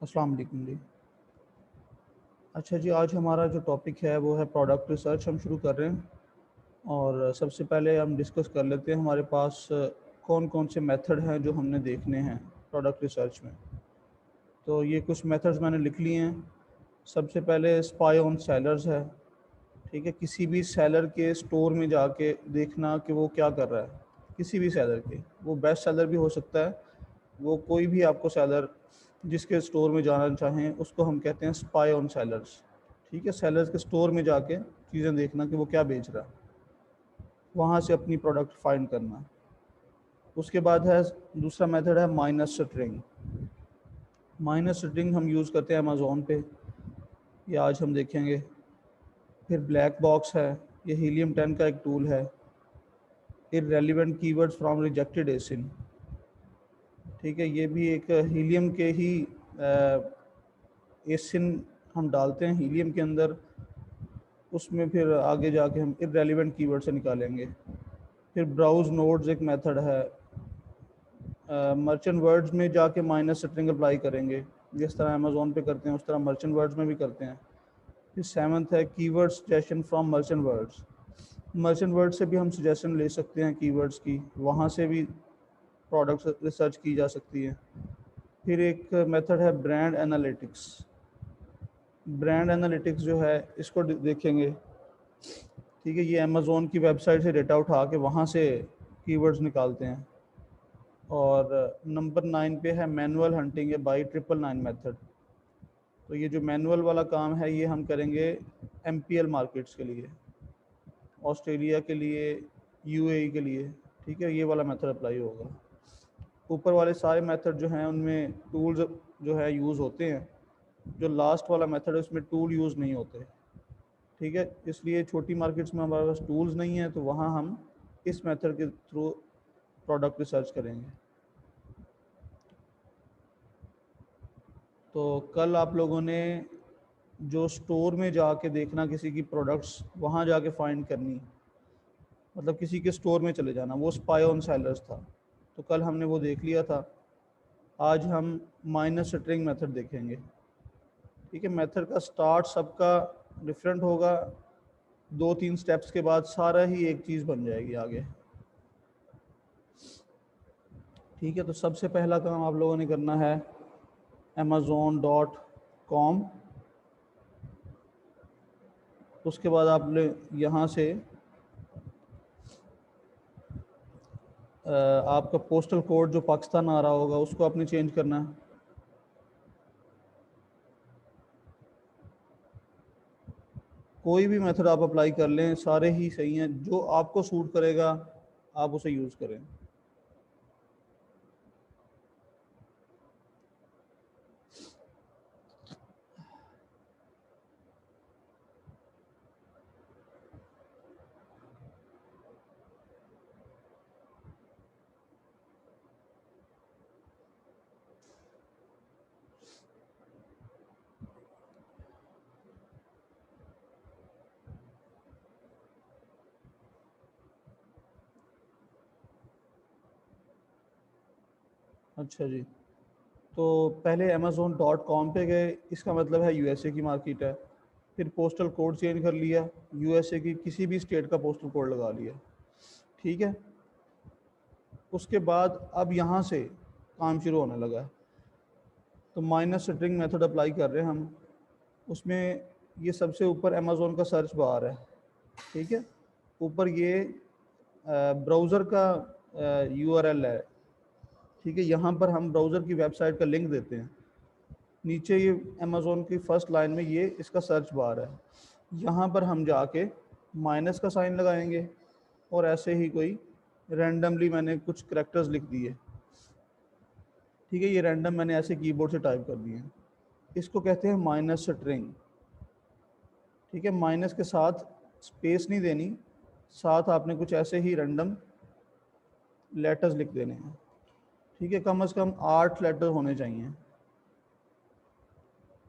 अस्सलाम वालेकुम जी। अच्छा जी, आज हमारा जो टॉपिक है वो है प्रोडक्ट रिसर्च। हम शुरू कर रहे हैं और सबसे पहले हम डिस्कस कर लेते हैं हमारे पास कौन कौन से मेथड हैं जो हमने देखने हैं प्रोडक्ट रिसर्च में। तो ये कुछ मेथड्स मैंने लिख लिए हैं। सबसे पहले स्पाई ऑन सेलर्स है। ठीक है, किसी भी सेलर के स्टोर में जाके देखना कि वो क्या कर रहा है। किसी भी सेलर के, वो बेस्ट सेलर भी हो सकता है, वो कोई भी आपको सेलर जिसके स्टोर में जाना चाहें उसको हम कहते हैं स्पाई ऑन सेलर्स। ठीक है, सेलर्स के स्टोर में जाके चीज़ें देखना कि वो क्या बेच रहा है, वहाँ से अपनी प्रोडक्ट फाइंड करना। उसके बाद है दूसरा मेथड है माइनस स्ट्रिंग। माइनस स्ट्रिंग हम यूज़ करते हैं अमेज़ोन पे, ये आज हम देखेंगे। फिर ब्लैक बॉक्स है, ये हीलियम 10 का एक टूल है। Irrelevant keywords from rejected ASIN. ठीक है, ये भी एक हीलियम के ही एसिन हम डालते हैं हीलियम के अंदर, उसमें फिर आगे जाके हम इररेलेवेंट कीवर्ड से निकालेंगे। फिर ब्राउज नोड्स एक मेथड है। मर्चेंट वर्ड्स में जाके माइनस स्ट्रिंग अप्लाई करेंगे, जिस तरह अमेजोन पे करते हैं उस तरह मर्चेंट वर्ड्स में भी करते हैं। फिर सेवन्थ है keyword suggestion from merchant words. Merchant word से भी हम सजेशन ले सकते हैं कीवर्ड्स की, वहाँ से भी प्रोडक्ट रिसर्च की जा सकती है। फिर एक मेथड है ब्रांड एनालिटिक्स। ब्रांड एनालिटिक्स जो है इसको देखेंगे। ठीक है, ये अमेज़ोन की वेबसाइट से डेटा उठा के वहाँ से कीवर्ड्स निकालते हैं। और नंबर 9 पे है मैनुअल हंटिंग या बाई 999 मेथड। तो ये जो मैनुअल वाला काम है ये हम करेंगे MPL मार्केट्स के लिए, ऑस्ट्रेलिया के लिए, UAE के लिए। ठीक है, ये वाला मेथड अप्लाई होगा। ऊपर वाले सारे मेथड जो हैं उनमें टूल्स जो है यूज़ होते हैं, जो लास्ट वाला मेथड है उसमें टूल यूज़ नहीं होते। ठीक है, इसलिए छोटी मार्केट्स में हमारे पास टूल्स नहीं है, तो वहाँ हम इस मेथड के थ्रू प्रोडक्ट रिसर्च करेंगे। तो कल आप लोगों ने जो स्टोर में जाके देखना किसी की प्रोडक्ट्स, वहाँ जाके फाइंड करनी, मतलब किसी के स्टोर में चले जाना, वो स्पाई ऑन सेलर्स था। तो कल हमने वो देख लिया था। आज हम माइनस स्ट्रिंग मेथड देखेंगे। ठीक है, मेथड का स्टार्ट सबका डिफरेंट होगा, 2-3 स्टेप्स के बाद सारा ही एक चीज़ बन जाएगी आगे। ठीक है, तो सबसे पहला काम आप लोगों ने करना है amazon.com। उसके बाद आपने यहाँ से आपका पोस्टल कोड जो पाकिस्तान आ रहा होगा उसको आपने चेंज करना है। कोई भी मेथड आप अप्लाई कर लें, सारे ही सही हैं, जो आपको सूट करेगा आप उसे यूज़ करें। अच्छा जी, तो पहले amazon.com पे गए, इसका मतलब है USA की मार्केट है। फिर पोस्टल कोड चेंज कर लिया, USA की किसी भी स्टेट का पोस्टल कोड लगा लिया। ठीक है, उसके बाद अब यहाँ से काम शुरू होने लगा है। तो माइनस स्ट्रिंग मेथड अप्लाई कर रहे हैं हम। उसमें ये सबसे ऊपर अमेज़ोन का सर्च बार है। ठीक है, ऊपर ये ब्राउज़र का URL है। ठीक है, यहाँ पर हम ब्राउज़र की वेबसाइट का लिंक देते हैं। नीचे ये अमेज़ोन की फर्स्ट लाइन में ये इसका सर्च बार है, यहाँ पर हम जाके माइनस का साइन लगाएंगे और ऐसे ही कोई रैंडमली मैंने कुछ करेक्टर्स लिख दिए। ठीक है, ये रैंडम मैंने ऐसे कीबोर्ड से टाइप कर दिए हैं। इसको कहते हैं माइनस स्ट्रिंग। ठीक है, माइनस के साथ स्पेस नहीं देनी, साथ आपने कुछ ऐसे ही रैंडम लेटर्स लिख देने हैं। ठीक है, कम से कम 8 लेटर होने चाहिए।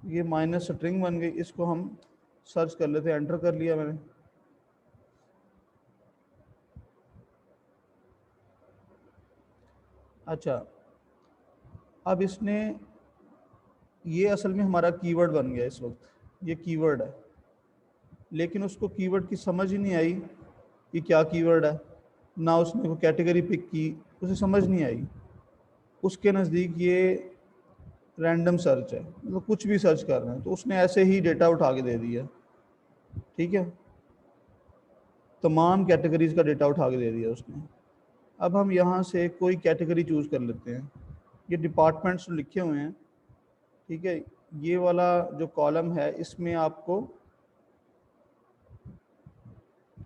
ये माइनस स्ट्रिंग बन गई, इसको हम सर्च कर लेते हैं। एंटर कर लिया मैंने। अच्छा, अब इसने ये असल में हमारा कीवर्ड बन गया इस वक्त, ये कीवर्ड है, लेकिन उसको कीवर्ड की समझ ही नहीं आई कि क्या कीवर्ड है, ना उसने वो कैटेगरी पिक की, उसे समझ नहीं आई। उसके नज़दीक ये रैंडम सर्च है, मतलब कुछ भी सर्च कर रहे हैं, तो उसने ऐसे ही डेटा उठा के दे दिया। ठीक है, तमाम कैटेगरीज का डेटा उठा के दे दिया उसने। अब हम यहाँ से कोई कैटेगरी चूज़ कर लेते हैं। ये डिपार्टमेंट्स लिखे हुए हैं, ठीक है। ये वाला जो कॉलम है इसमें आपको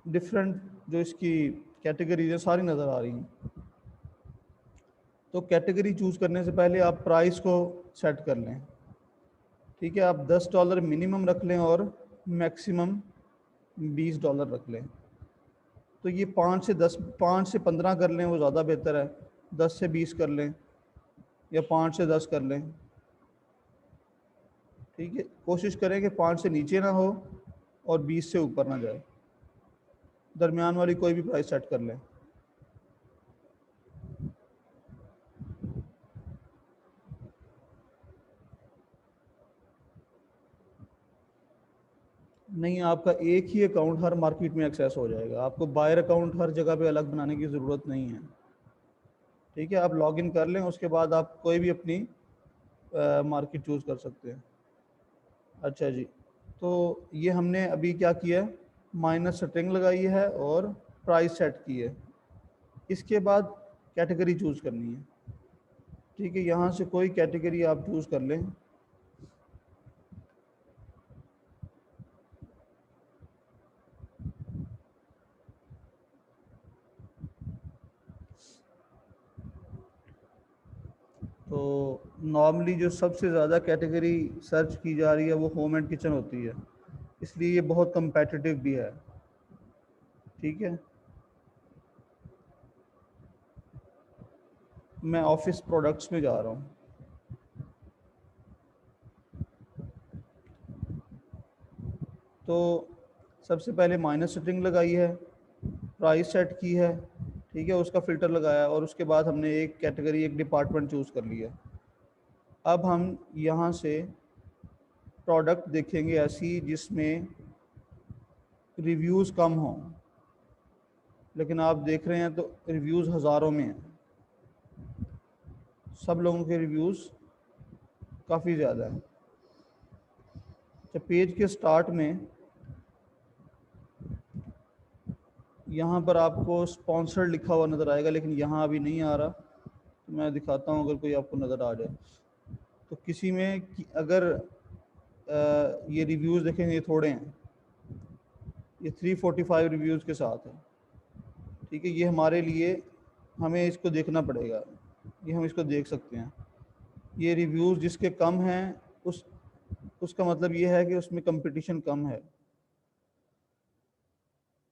डिफरेंट जो इसकी कैटेगरीज है सारी नज़र आ रही हैं। तो कैटेगरी चूज़ करने से पहले आप प्राइस को सेट कर लें। ठीक है, आप $10 मिनिमम रख लें और मैक्सिमम $20 रख लें। तो ये 5 से 15 कर लें, वो ज़्यादा बेहतर है। 10 से 20 कर लें या 5 से 10 कर लें। ठीक है, कोशिश करें कि 5 से नीचे ना हो और 20 से ऊपर ना जाए, दरमियान वाली कोई भी प्राइस सेट कर लें। नहीं, आपका एक ही अकाउंट हर मार्केट में एक्सेस हो जाएगा, आपको बायर अकाउंट हर जगह पे अलग बनाने की ज़रूरत नहीं है। ठीक है, आप लॉगिन कर लें, उसके बाद आप कोई भी अपनी मार्केट चूज़ कर सकते हैं। अच्छा जी, तो ये हमने अभी क्या किया है, माइनस स्ट्रिंग लगाई है और प्राइस सेट की है। इसके बाद कैटेगरी चूज़ करनी है। ठीक है, यहाँ से कोई कैटेगरी आप चूज़ कर लें। तो नॉर्मली जो सबसे ज़्यादा कैटेगरी सर्च की जा रही है वो होम एंड किचन होती है, इसलिए ये बहुत कम्पेटिटिव भी है। ठीक है, मैं ऑफिस प्रोडक्ट्स में जा रहा हूँ। तो सबसे पहले माइनस सेटिंग लगाई है, प्राइस सेट की है, ठीक है, उसका फ़िल्टर लगाया और उसके बाद हमने एक कैटेगरी, एक डिपार्टमेंट चूज़ कर लिया। अब हम यहाँ से प्रोडक्ट देखेंगे ऐसी जिसमें रिव्यूज़ कम हों, लेकिन आप देख रहे हैं तो रिव्यूज़ हज़ारों में हैं, सब लोगों के रिव्यूज़ काफ़ी ज़्यादा हैं। अच्छा, पेज के स्टार्ट में यहाँ पर आपको स्पॉन्सर्ड लिखा हुआ नज़र आएगा, लेकिन यहाँ अभी नहीं आ रहा, तो मैं दिखाता हूँ अगर कोई आपको नज़र आ जाए। तो किसी में अगर ये रिव्यूज़ देखेंगे, ये थोड़े हैं, ये 345 रिव्यूज़ के साथ है। ठीक है, ये हमारे लिए, हमें इसको देखना पड़ेगा, ये हम इसको देख सकते हैं। ये रिव्यूज़ जिसके कम हैं उसका मतलब ये है कि उसमें कंपटीशन कम है।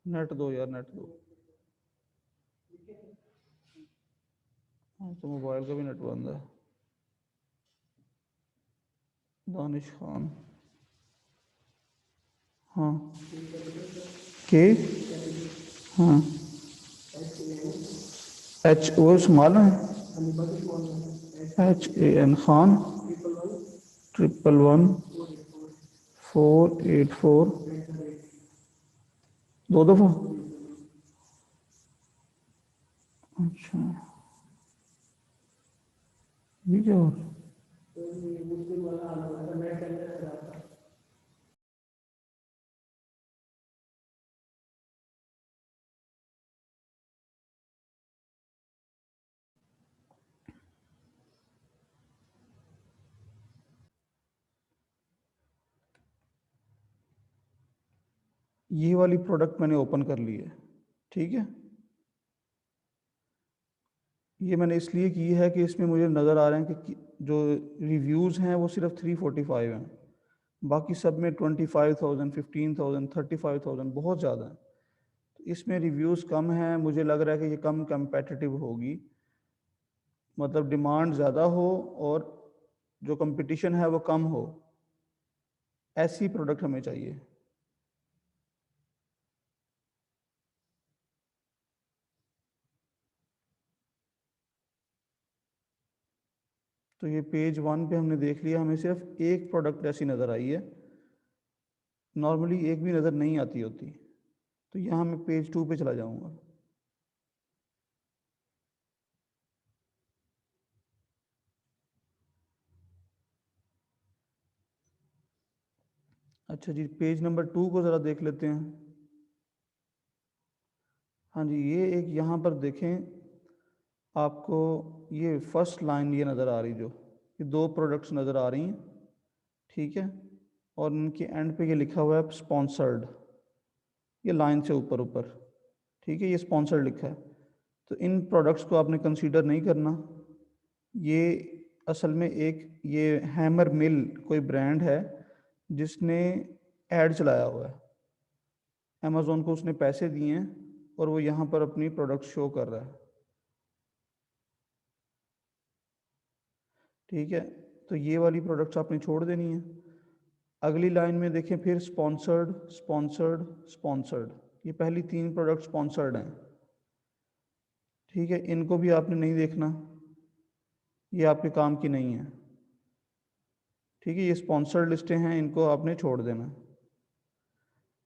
नेट दो यार, नेट दो। हाँ, तो मोबाइल का भी नेट बंद है। दानिश खान, हाँ, के, हाँ, एच वो संभाल है, HAN खान 111484, दो दफ़ा। अच्छा, ये क्या हो रहा है? ये वाली प्रोडक्ट मैंने ओपन कर ली है। ठीक है, ये मैंने इसलिए की है कि इसमें मुझे नज़र आ रहे हैं कि जो रिव्यूज़ हैं वो सिर्फ 345 हैं, बाकी सब में 25,000, 15,000, 35,000 बहुत ज़्यादा है। तो इसमें रिव्यूज़ कम हैं, मुझे लग रहा है कि ये कम कंपेटिटिव होगी, मतलब डिमांड ज़्यादा हो और जो कंपटीशन है वो कम हो, ऐसी प्रोडक्ट हमें चाहिए। तो ये पेज 1 पे हमने देख लिया, हमें सिर्फ एक प्रोडक्ट ऐसी नज़र आई है, नॉर्मली एक भी नज़र नहीं आती होती। तो यहाँ मैं पेज 2 पे चला जाऊँगा। अच्छा जी, पेज नंबर 2 को ज़रा देख लेते हैं। हाँ जी, ये एक यहाँ पर देखें, आपको ये फर्स्ट लाइन ये नज़र आ रही, जो ये दो प्रोडक्ट्स नज़र आ रही हैं, ठीक है, और इनके एंड पे ये लिखा हुआ है स्पॉन्सर्ड, ये लाइन से ऊपर ऊपर, ठीक है, ये स्पॉन्सर्ड लिखा है। तो इन प्रोडक्ट्स को आपने कंसीडर नहीं करना। ये असल में एक ये हैमर मिल कोई ब्रांड है जिसने ऐड चलाया हुआ है, अमेज़ोन को उसने पैसे दिए हैं और वो यहाँ पर अपनी प्रोडक्ट शो कर रहा है, ठीक है। तो ये वाली प्रोडक्ट्स आपने छोड़ देनी है। अगली लाइन में देखें फिर स्पॉन्सर्ड स्पॉन्सर्ड स्पॉन्सर्ड, ये पहली 3 प्रोडक्ट स्पॉन्सर्ड हैं, ठीक है, इनको भी आपने नहीं देखना, ये आपके काम की नहीं है, ठीक है। ये स्पॉन्सर्ड लिस्टें हैं, इनको आपने छोड़ देना।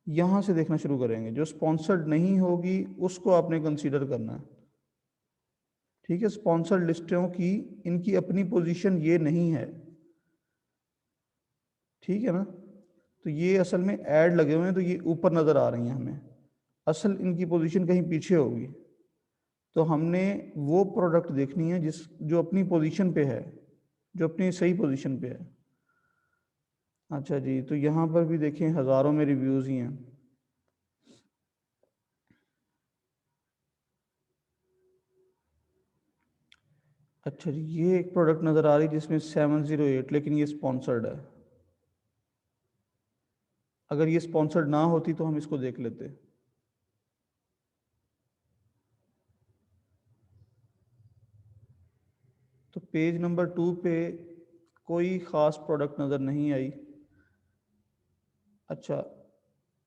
यहाँ से देखना शुरू करेंगे, जो स्पॉन्सर्ड नहीं होगी उसको आपने कंसीडर करना है, ठीक है। स्पॉन्सर्ड लिस्टों की इनकी अपनी पोजीशन ये नहीं है, ठीक है ना। तो ये असल में ऐड लगे हुए हैं, तो ये ऊपर नज़र आ रही हैं हमें, असल इनकी पोजीशन कहीं पीछे होगी। तो हमने वो प्रोडक्ट देखनी है जो अपनी पोजीशन पे है, जो अपनी सही पोजीशन पे है। अच्छा जी, तो यहाँ पर भी देखें हज़ारों में रिव्यूज़ ही हैं। अच्छा जी, ये एक प्रोडक्ट नज़र आ रही है जिसमें 708, लेकिन ये स्पॉन्सर्ड है। अगर ये स्पॉन्सर्ड ना होती तो हम इसको देख लेते। तो पेज नंबर 2 पे कोई ख़ास प्रोडक्ट नज़र नहीं आई। अच्छा,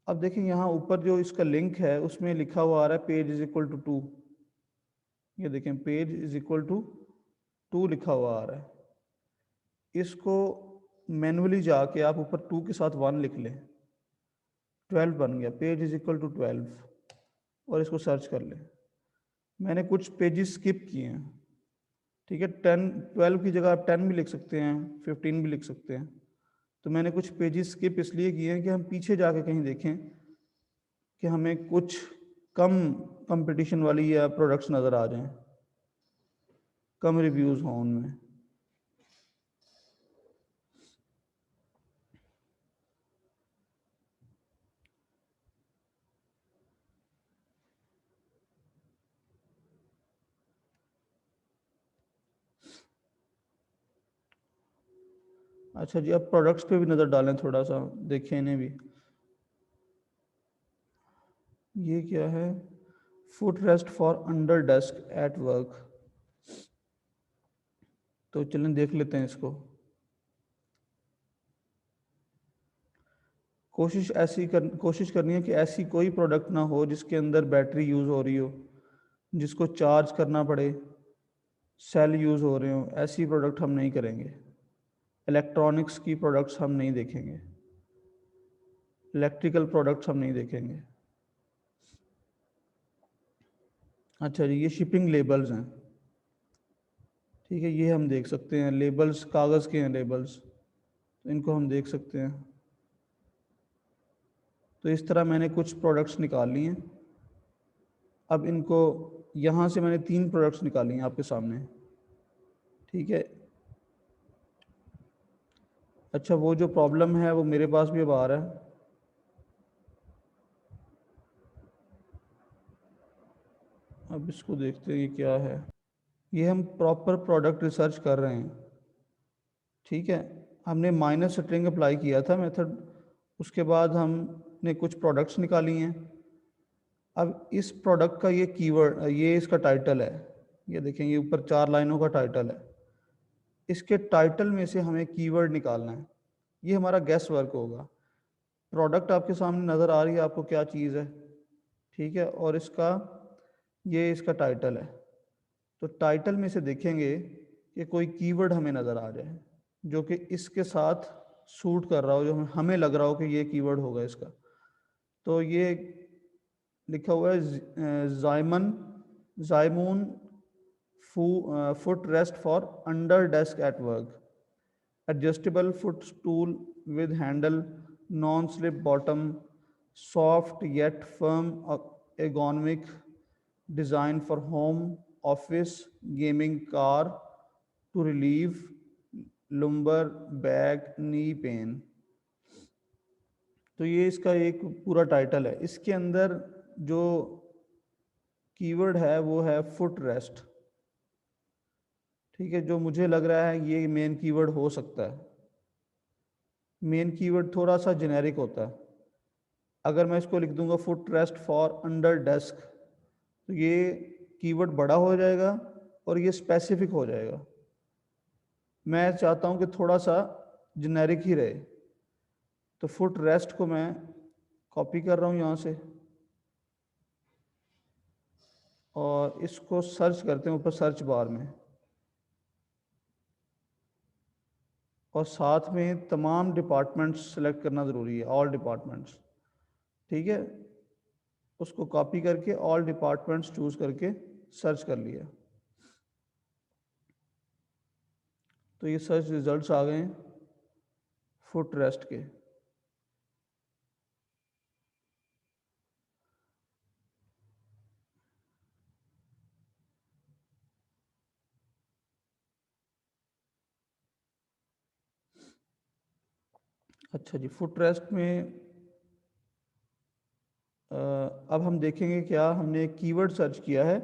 अब देखें यहाँ ऊपर जो इसका लिंक है उसमें लिखा हुआ आ रहा है पेज इज इक्वल टू 2, ये देखें पेज इज इक्वल टू 2 लिखा हुआ आ रहा है। इसको मैनुअली जाके आप ऊपर 2 के साथ 1 लिख लें, 12 बन गया, पेज इज इक्वल टू 12, और इसको सर्च कर लें। मैंने कुछ पेजेस स्किप किए हैं, ठीक है, 12 की जगह आप 10 भी लिख सकते हैं, 15 भी लिख सकते हैं। तो मैंने कुछ पेजेस स्किप इसलिए किए हैं कि हम पीछे जाके कहीं देखें कि हमें कुछ कम कंपटीशन वाली या प्रोडक्ट्स नज़र आ जाएं, कम रिव्यूज़ हों उनमें। अच्छा जी, अब प्रोडक्ट्स पे भी नज़र डालें, थोड़ा सा देखें इन्हें भी। ये क्या है, foot rest for under desk at work, तो चलें देख लेते हैं इसको। कोशिश करनी है कि ऐसी कोई प्रोडक्ट ना हो जिसके अंदर बैटरी यूज़ हो रही हो, जिसको चार्ज करना पड़े, सेल यूज़ हो रहे हो, ऐसी प्रोडक्ट हम नहीं करेंगे। इलेक्ट्रॉनिक्स की प्रोडक्ट्स हम नहीं देखेंगे, इलेक्ट्रिकल प्रोडक्ट्स हम नहीं देखेंगे। अच्छा जी, ये शिपिंग लेबल्स हैं, ठीक है, ये हम देख सकते हैं, लेबल्स कागज़ के हैं लेबल्स, तो इनको हम देख सकते हैं। तो इस तरह मैंने कुछ प्रोडक्ट्स निकाल लिए हैं। अब इनको यहाँ से मैंने 3 प्रोडक्ट्स निकाली हैं आपके सामने, ठीक है। अच्छा, वो जो प्रॉब्लम है वो मेरे पास भी अब आ रहा है। अब इसको देखते हैं ये क्या है। ये हम प्रॉपर प्रोडक्ट रिसर्च कर रहे हैं, ठीक है। हमने माइनर स्ट्रिंग अप्लाई किया था मेथड, उसके बाद हमने कुछ प्रोडक्ट्स निकाली हैं। अब इस प्रोडक्ट का ये कीवर्ड, ये इसका टाइटल है, ये देखें, ये ऊपर 4 लाइनों का टाइटल है। इसके टाइटल में से हमें कीवर्ड निकालना है, ये हमारा गैस वर्क होगा। प्रोडक्ट आपके सामने नज़र आ रही है आपको क्या चीज़ है, ठीक है, और ये इसका टाइटल है। तो टाइटल में से देखेंगे कि कोई कीवर्ड हमें नज़र आ जाए जो कि इसके साथ सूट कर रहा हो, जो हमें लग रहा हो कि ये कीवर्ड होगा इसका। तो ये लिखा हुआ है जायमन जायमून foot rest for under desk at work, adjustable foot stool with handle, non slip bottom, soft yet firm ergonomic, design for home, office, gaming, car, to relieve lumbar, back, knee pain. तो ये इसका एक पूरा title है। इसके अंदर जो keyword है वो है फुट रेस्ट। ठीक है, जो मुझे लग रहा है ये मेन कीवर्ड हो सकता है। मेन कीवर्ड थोड़ा सा जेनेरिक होता है। अगर मैं इसको लिख दूंगा foot rest for under desk, तो ये कीवर्ड बड़ा हो जाएगा और ये स्पेसिफिक हो जाएगा। मैं चाहता हूँ कि थोड़ा सा जेनेरिक ही रहे, तो फुट रेस्ट को मैं कॉपी कर रहा हूँ यहाँ से और इसको सर्च करते हैं ऊपर सर्च बार में, और साथ में तमाम डिपार्टमेंट्स सेलेक्ट करना ज़रूरी है, ऑल डिपार्टमेंट्स। ठीक है, उसको कॉपी करके ऑल डिपार्टमेंट्स चूज़ करके सर्च कर लिया, तो ये सर्च रिजल्ट्स आ गए हैं फुट रेस्ट के। अच्छा जी, फुट रेस्ट में अब हम देखेंगे क्या हमने कीवर्ड सर्च किया है,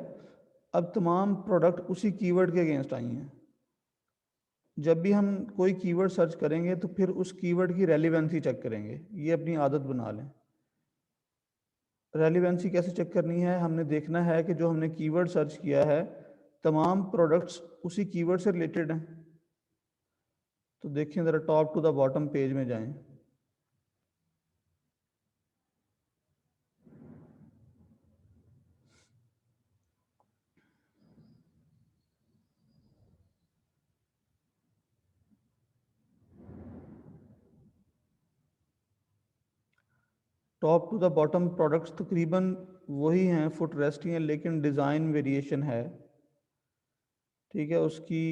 अब तमाम प्रोडक्ट उसी कीवर्ड के अगेंस्ट आई हैं। जब भी हम कोई कीवर्ड सर्च करेंगे तो फिर उस कीवर्ड की रेलिवेंसी चेक करेंगे, ये अपनी आदत बना लें। रेलिवेंसी कैसे चेक करनी है, हमने देखना है कि जो हमने कीवर्ड सर्च किया है तमाम प्रोडक्ट्स उसी कीवर्ड से रिलेटेड हैं। तो देखें ज़रा, top to the bottom page में जाएं। Top to the bottom products तकरीबन वही हैं, फुट रेस्ट ही हैं, लेकिन डिज़ाइन वेरिएशन है। ठीक है, उसकी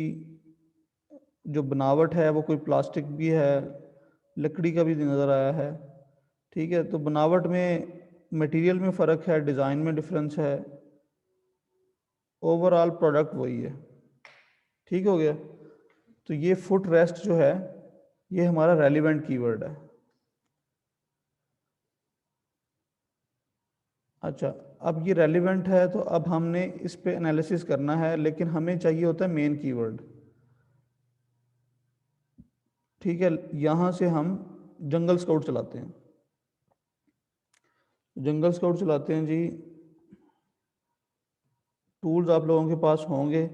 जो बनावट है वो कोई प्लास्टिक भी है, लकड़ी का भी नज़र आया है। ठीक है, तो बनावट में मटेरियल में फ़र्क है, डिज़ाइन में डिफरेंस है, ओवरऑल प्रोडक्ट वही है। ठीक हो गया, तो ये फुट रेस्ट जो है ये हमारा रेलिवेंट कीवर्ड है। अच्छा, अब ये रेलिवेंट है तो अब हमने इस पे एनालिसिस करना है, लेकिन हमें चाहिए होता है मेन कीवर्ड। ठीक है, यहाँ से हम जंगल स्काउट चलाते हैं। जंगल स्काउट चलाते हैं जी, टूल्स आप लोगों के पास होंगे।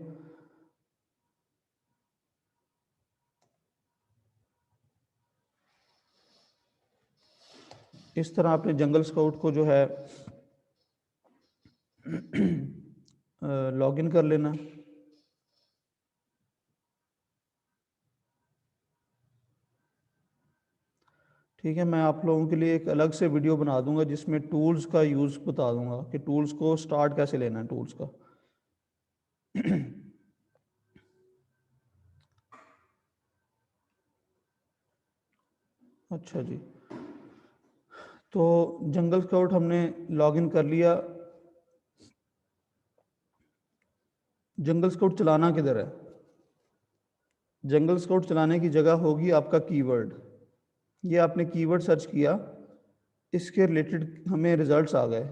इस तरह आपने जंगल स्काउट को जो है लॉगिन कर लेना। ठीक है, मैं आप लोगों के लिए एक अलग से वीडियो बना दूंगा जिसमें टूल्स का यूज़ बता दूंगा कि टूल्स को स्टार्ट कैसे लेना है टूल्स का। अच्छा जी, तो जंगल स्काउट हमने लॉगिन कर लिया। जंगल स्काउट चलाना किधर है? जंगल स्काउट चलाने की जगह होगी आपका कीवर्ड। ये आपने कीवर्ड सर्च किया, इसके रिलेटेड हमें रिजल्ट्स आ गए।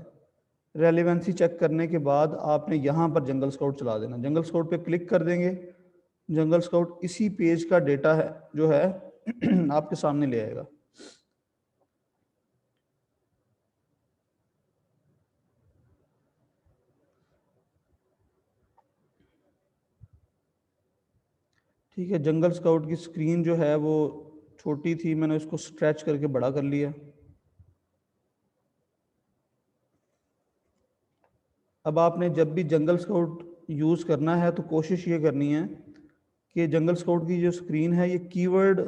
रेलिवेंसी चेक करने के बाद आपने यहाँ पर जंगल स्काउट चला देना। जंगल स्काउट पे क्लिक कर देंगे, जंगल स्काउट इसी पेज का डेटा है जो है आपके सामने ले आएगा। ठीक है, जंगल स्काउट की स्क्रीन जो है वो छोटी थी, मैंने उसको स्ट्रेच करके बड़ा कर लिया। अब आपने जब भी जंगल स्काउट यूज़ करना है तो कोशिश ये करनी है कि जंगल स्काउट की जो स्क्रीन है ये कीवर्ड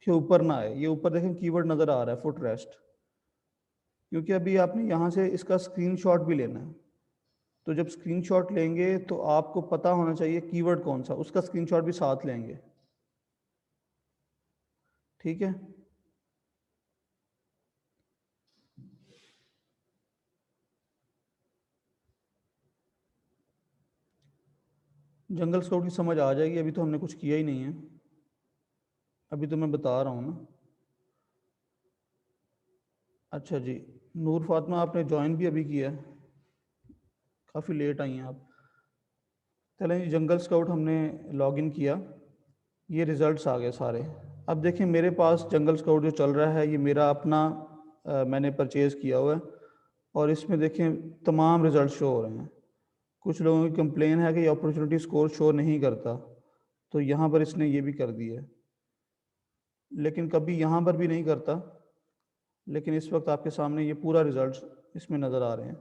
के ऊपर ना आए। ये ऊपर देखें कीवर्ड नज़र आ रहा है फुट रेस्ट, क्योंकि अभी आपने यहाँ से इसका स्क्रीनशॉट भी लेना है। तो जब स्क्रीनशॉट लेंगे तो आपको पता होना चाहिए कीवर्ड कौन सा, उसका स्क्रीनशॉट भी साथ लेंगे। ठीक है, जंगल स्काउट की समझ आ जाएगी। अभी तो हमने कुछ किया ही नहीं है, अभी तो मैं बता रहा हूँ ना। अच्छा जी, नूर फातिमा आपने ज्वाइन भी अभी किया है, काफ़ी लेट आई हैं आप। चलें जी, जंगल स्काउट हमने लॉगिन किया, ये रिज़ल्ट्स आ गए सारे। अब देखें मेरे पास जंगल स्काउट जो चल रहा है ये मेरा अपना मैंने परचेज़ किया हुआ है, और इसमें देखें तमाम रिज़ल्ट शो हो रहे हैं। कुछ लोगों की कंप्लेन है कि ये अपॉर्चुनिटी स्कोर शो नहीं करता, तो यहाँ पर इसने ये भी कर दिया है, लेकिन कभी यहाँ पर भी नहीं करता। लेकिन इस वक्त आपके सामने ये पूरा रिज़ल्ट इसमें नज़र आ रहे हैं।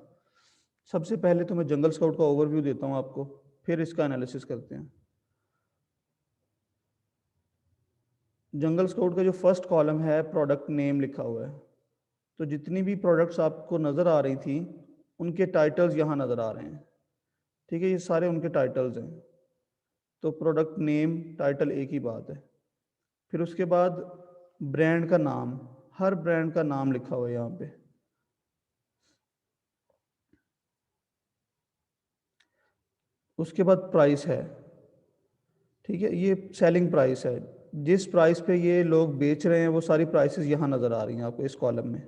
सबसे पहले तो मैं जंगल स्काउट का ओवरव्यू देता हूँ आपको, फिर इसका एनालिसिस करते हैं। जंगल स्काउट का जो फर्स्ट कॉलम है प्रोडक्ट नेम लिखा हुआ है, तो जितनी भी प्रोडक्ट्स आपको नज़र आ रही थी उनके टाइटल्स यहाँ नज़र आ रहे हैं। ठीक है, ये सारे उनके टाइटल्स हैं। तो प्रोडक्ट नेम टाइटल एक ही बात है। फिर उसके बाद ब्रांड का नाम, हर ब्रांड का नाम लिखा हुआ है यहाँ पे। उसके बाद प्राइस है, ठीक है, ये सेलिंग प्राइस है, जिस प्राइस पे ये लोग बेच रहे हैं वो सारी प्राइसेस यहाँ नज़र आ रही हैं आपको इस कॉलम में।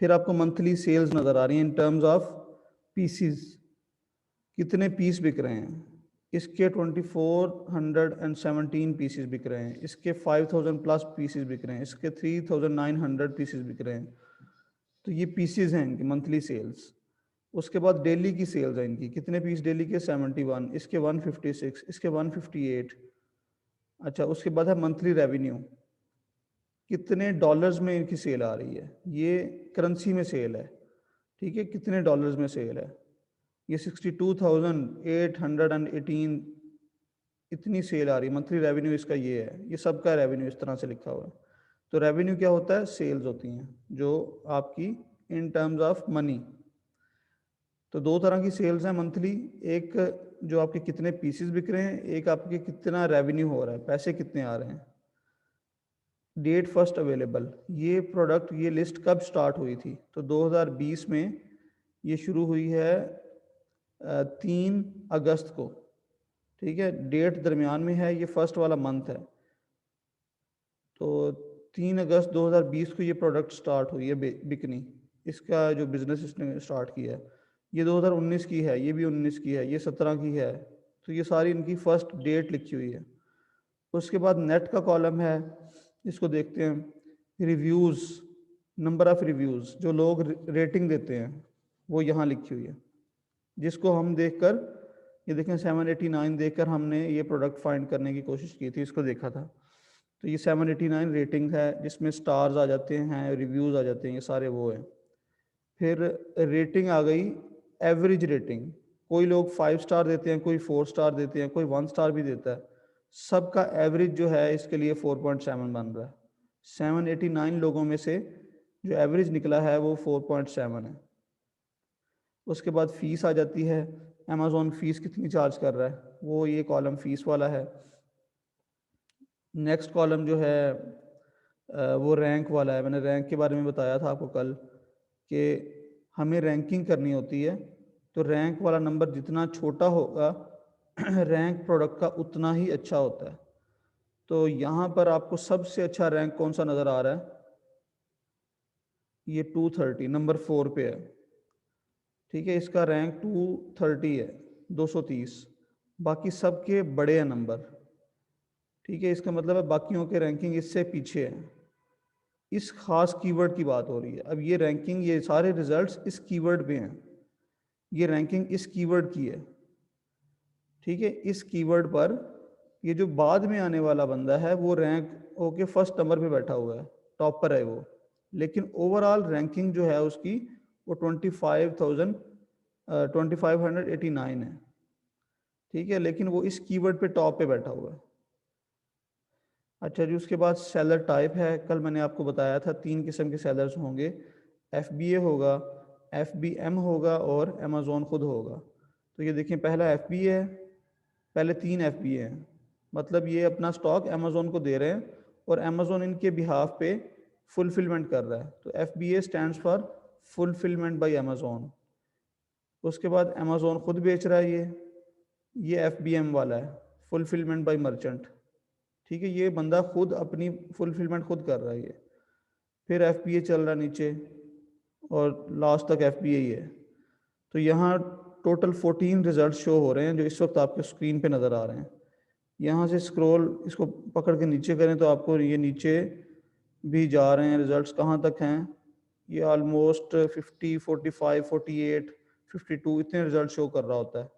फिर आपको मंथली सेल्स नज़र आ रही हैं इन टर्म्स ऑफ पीसीज, कितने पीस बिक रहे हैं। इसके 2417 पीसेस बिक रहे हैं, इसके 5000 प्लस पीसेस बिक रहे हैं, इसके 3900 पीसेस बिक रहे हैं। तो ये पीसेस हैं इनकी मंथली सेल्स। उसके बाद डेली की सेल्स है इनकी, कितने पीस डेली के 71, इसके 156, इसके 158। अच्छा, उसके बाद है मंथली रेवेन्यू, कितने डॉलर्स में इनकी सेल आ रही है, ये करेंसी में सेल है। ठीक है, कितने डॉलर्स में सेल है, ये 62,818 इतनी सेल आ रही है। मंथली रेवेन्यू इसका ये है, ये सबका रेवेन्यू इस तरह से लिखा हुआ है। तो रेवेन्यू क्या होता है, सेल्स होती हैं जो आपकी इन टर्म्स ऑफ मनी। तो दो तरह की सेल्स हैं मंथली, एक जो आपके कितने पीसेस बिक रहे हैं, एक आपके कितना रेवेन्यू हो रहा है, पैसे कितने आ रहे हैं। डेट फर्स्ट अवेलेबल, ये प्रोडक्ट ये लिस्ट कब स्टार्ट हुई थी, तो 2020 में ये शुरू हुई है 3 अगस्त को। ठीक है, डेट दरमियान में है, ये फर्स्ट वाला मंथ है। तो 3 अगस्त 2020 को ये प्रोडक्ट स्टार्ट हुई है बिकनी, इसका जो बिज़नेस इसने स्टार्ट किया है। ये 2019 की है, ये भी 19 की है, ये 17 की है। तो ये सारी इनकी फर्स्ट डेट लिखी हुई है। उसके बाद नेट का कॉलम है, इसको देखते हैं। रिव्यूज़, नंबर ऑफ़ रिव्यूज़, जो लोग रेटिंग देते हैं वो यहाँ लिखी हुई है, जिसको हम देखकर, ये देखें 789 देखकर हमने ये प्रोडक्ट फाइंड करने की कोशिश की थी, इसको देखा था। तो ये 789 रेटिंग है, जिसमें स्टार्स आ जाते हैं, रिव्यूज़ आ जाते हैं, ये सारे वो हैं। फिर रेटिंग आ गई, एवरेज रेटिंग, कोई लोग 5 स्टार देते हैं, कोई 4 स्टार देते हैं, कोई 1 स्टार भी देता है। सबका एवरेज जो है इसके लिए 4.7 बन रहा है। 789 लोगों में से जो एवरेज निकला है वो 4.7 है। उसके बाद फ़ीस आ जाती है, अमेज़ॉन फ़ीस कितनी चार्ज कर रहा है, वो ये कॉलम फ़ीस वाला है। नेक्स्ट कॉलम जो है वो रैंक वाला है। मैंने रैंक के बारे में बताया था आपको कल कि हमें रैंकिंग करनी होती है, तो रैंक वाला नंबर जितना छोटा होगा रैंक प्रोडक्ट का उतना ही अच्छा होता है। तो यहाँ पर आपको सबसे अच्छा रैंक कौन सा नज़र आ रहा है, ये 230 नंबर 4 पे है। ठीक है, इसका रैंक 230 है, 230। बाकी सबके बड़े हैं नंबर। ठीक है, इसका मतलब है बाकियों के रैंकिंग इससे पीछे है। इस खास कीवर्ड की बात हो रही है। अब ये रैंकिंग, ये सारे रिजल्ट्स इस कीवर्ड पे हैं, ये रैंकिंग इस कीवर्ड की है। ठीक है, इस कीवर्ड पर ये जो बाद में आने वाला बंदा है वो रैंक होके फर्स्ट नंबर पे बैठा हुआ है, टॉपर है वो। लेकिन ओवरऑल रैंकिंग जो है उसकी वो 25,000 2589 है। ठीक है, लेकिन वो इस कीवर्ड पे टॉप पे बैठा हुआ है। अच्छा जी, उसके बाद सेलर टाइप है। कल मैंने आपको बताया था 3 किस्म के सेलर्स होंगे, FBA होगा, FBM होगा और अमेज़ोन खुद होगा। तो ये देखें, पहला FBA है, पहले 3 FBA हैं, मतलब ये अपना स्टॉक अमेज़ोन को दे रहे हैं और अमेज़ोन इनके बिहाफ पे फुलफिलमेंट कर रहा है। तो FBA stands for fulfilment bye Amazon. उसके बाद अमेज़ोन खुद बेच रहा है ये FBM वाला है, फुलफिलमेंट बाय मर्चेंट। ठीक है, ये बंदा खुद अपनी फुलफिलमेंट खुद कर रहा है ये। फिर FBA चल रहा है नीचे और लास्ट तक FBA ही है। तो यहाँ टोटल 14 रिजल्ट शो हो रहे हैं जो इस वक्त आपके स्क्रीन पे नज़र आ रहे हैं। यहाँ से स्क्रॉल इसको पकड़ के नीचे करें तो आपको ये नीचे भी जा रहे हैं रिजल्ट्स। कहाँ तक हैं ये? ऑलमोस्ट 50, 45, 48, 52 इतने रिजल्ट शो कर रहा होता है।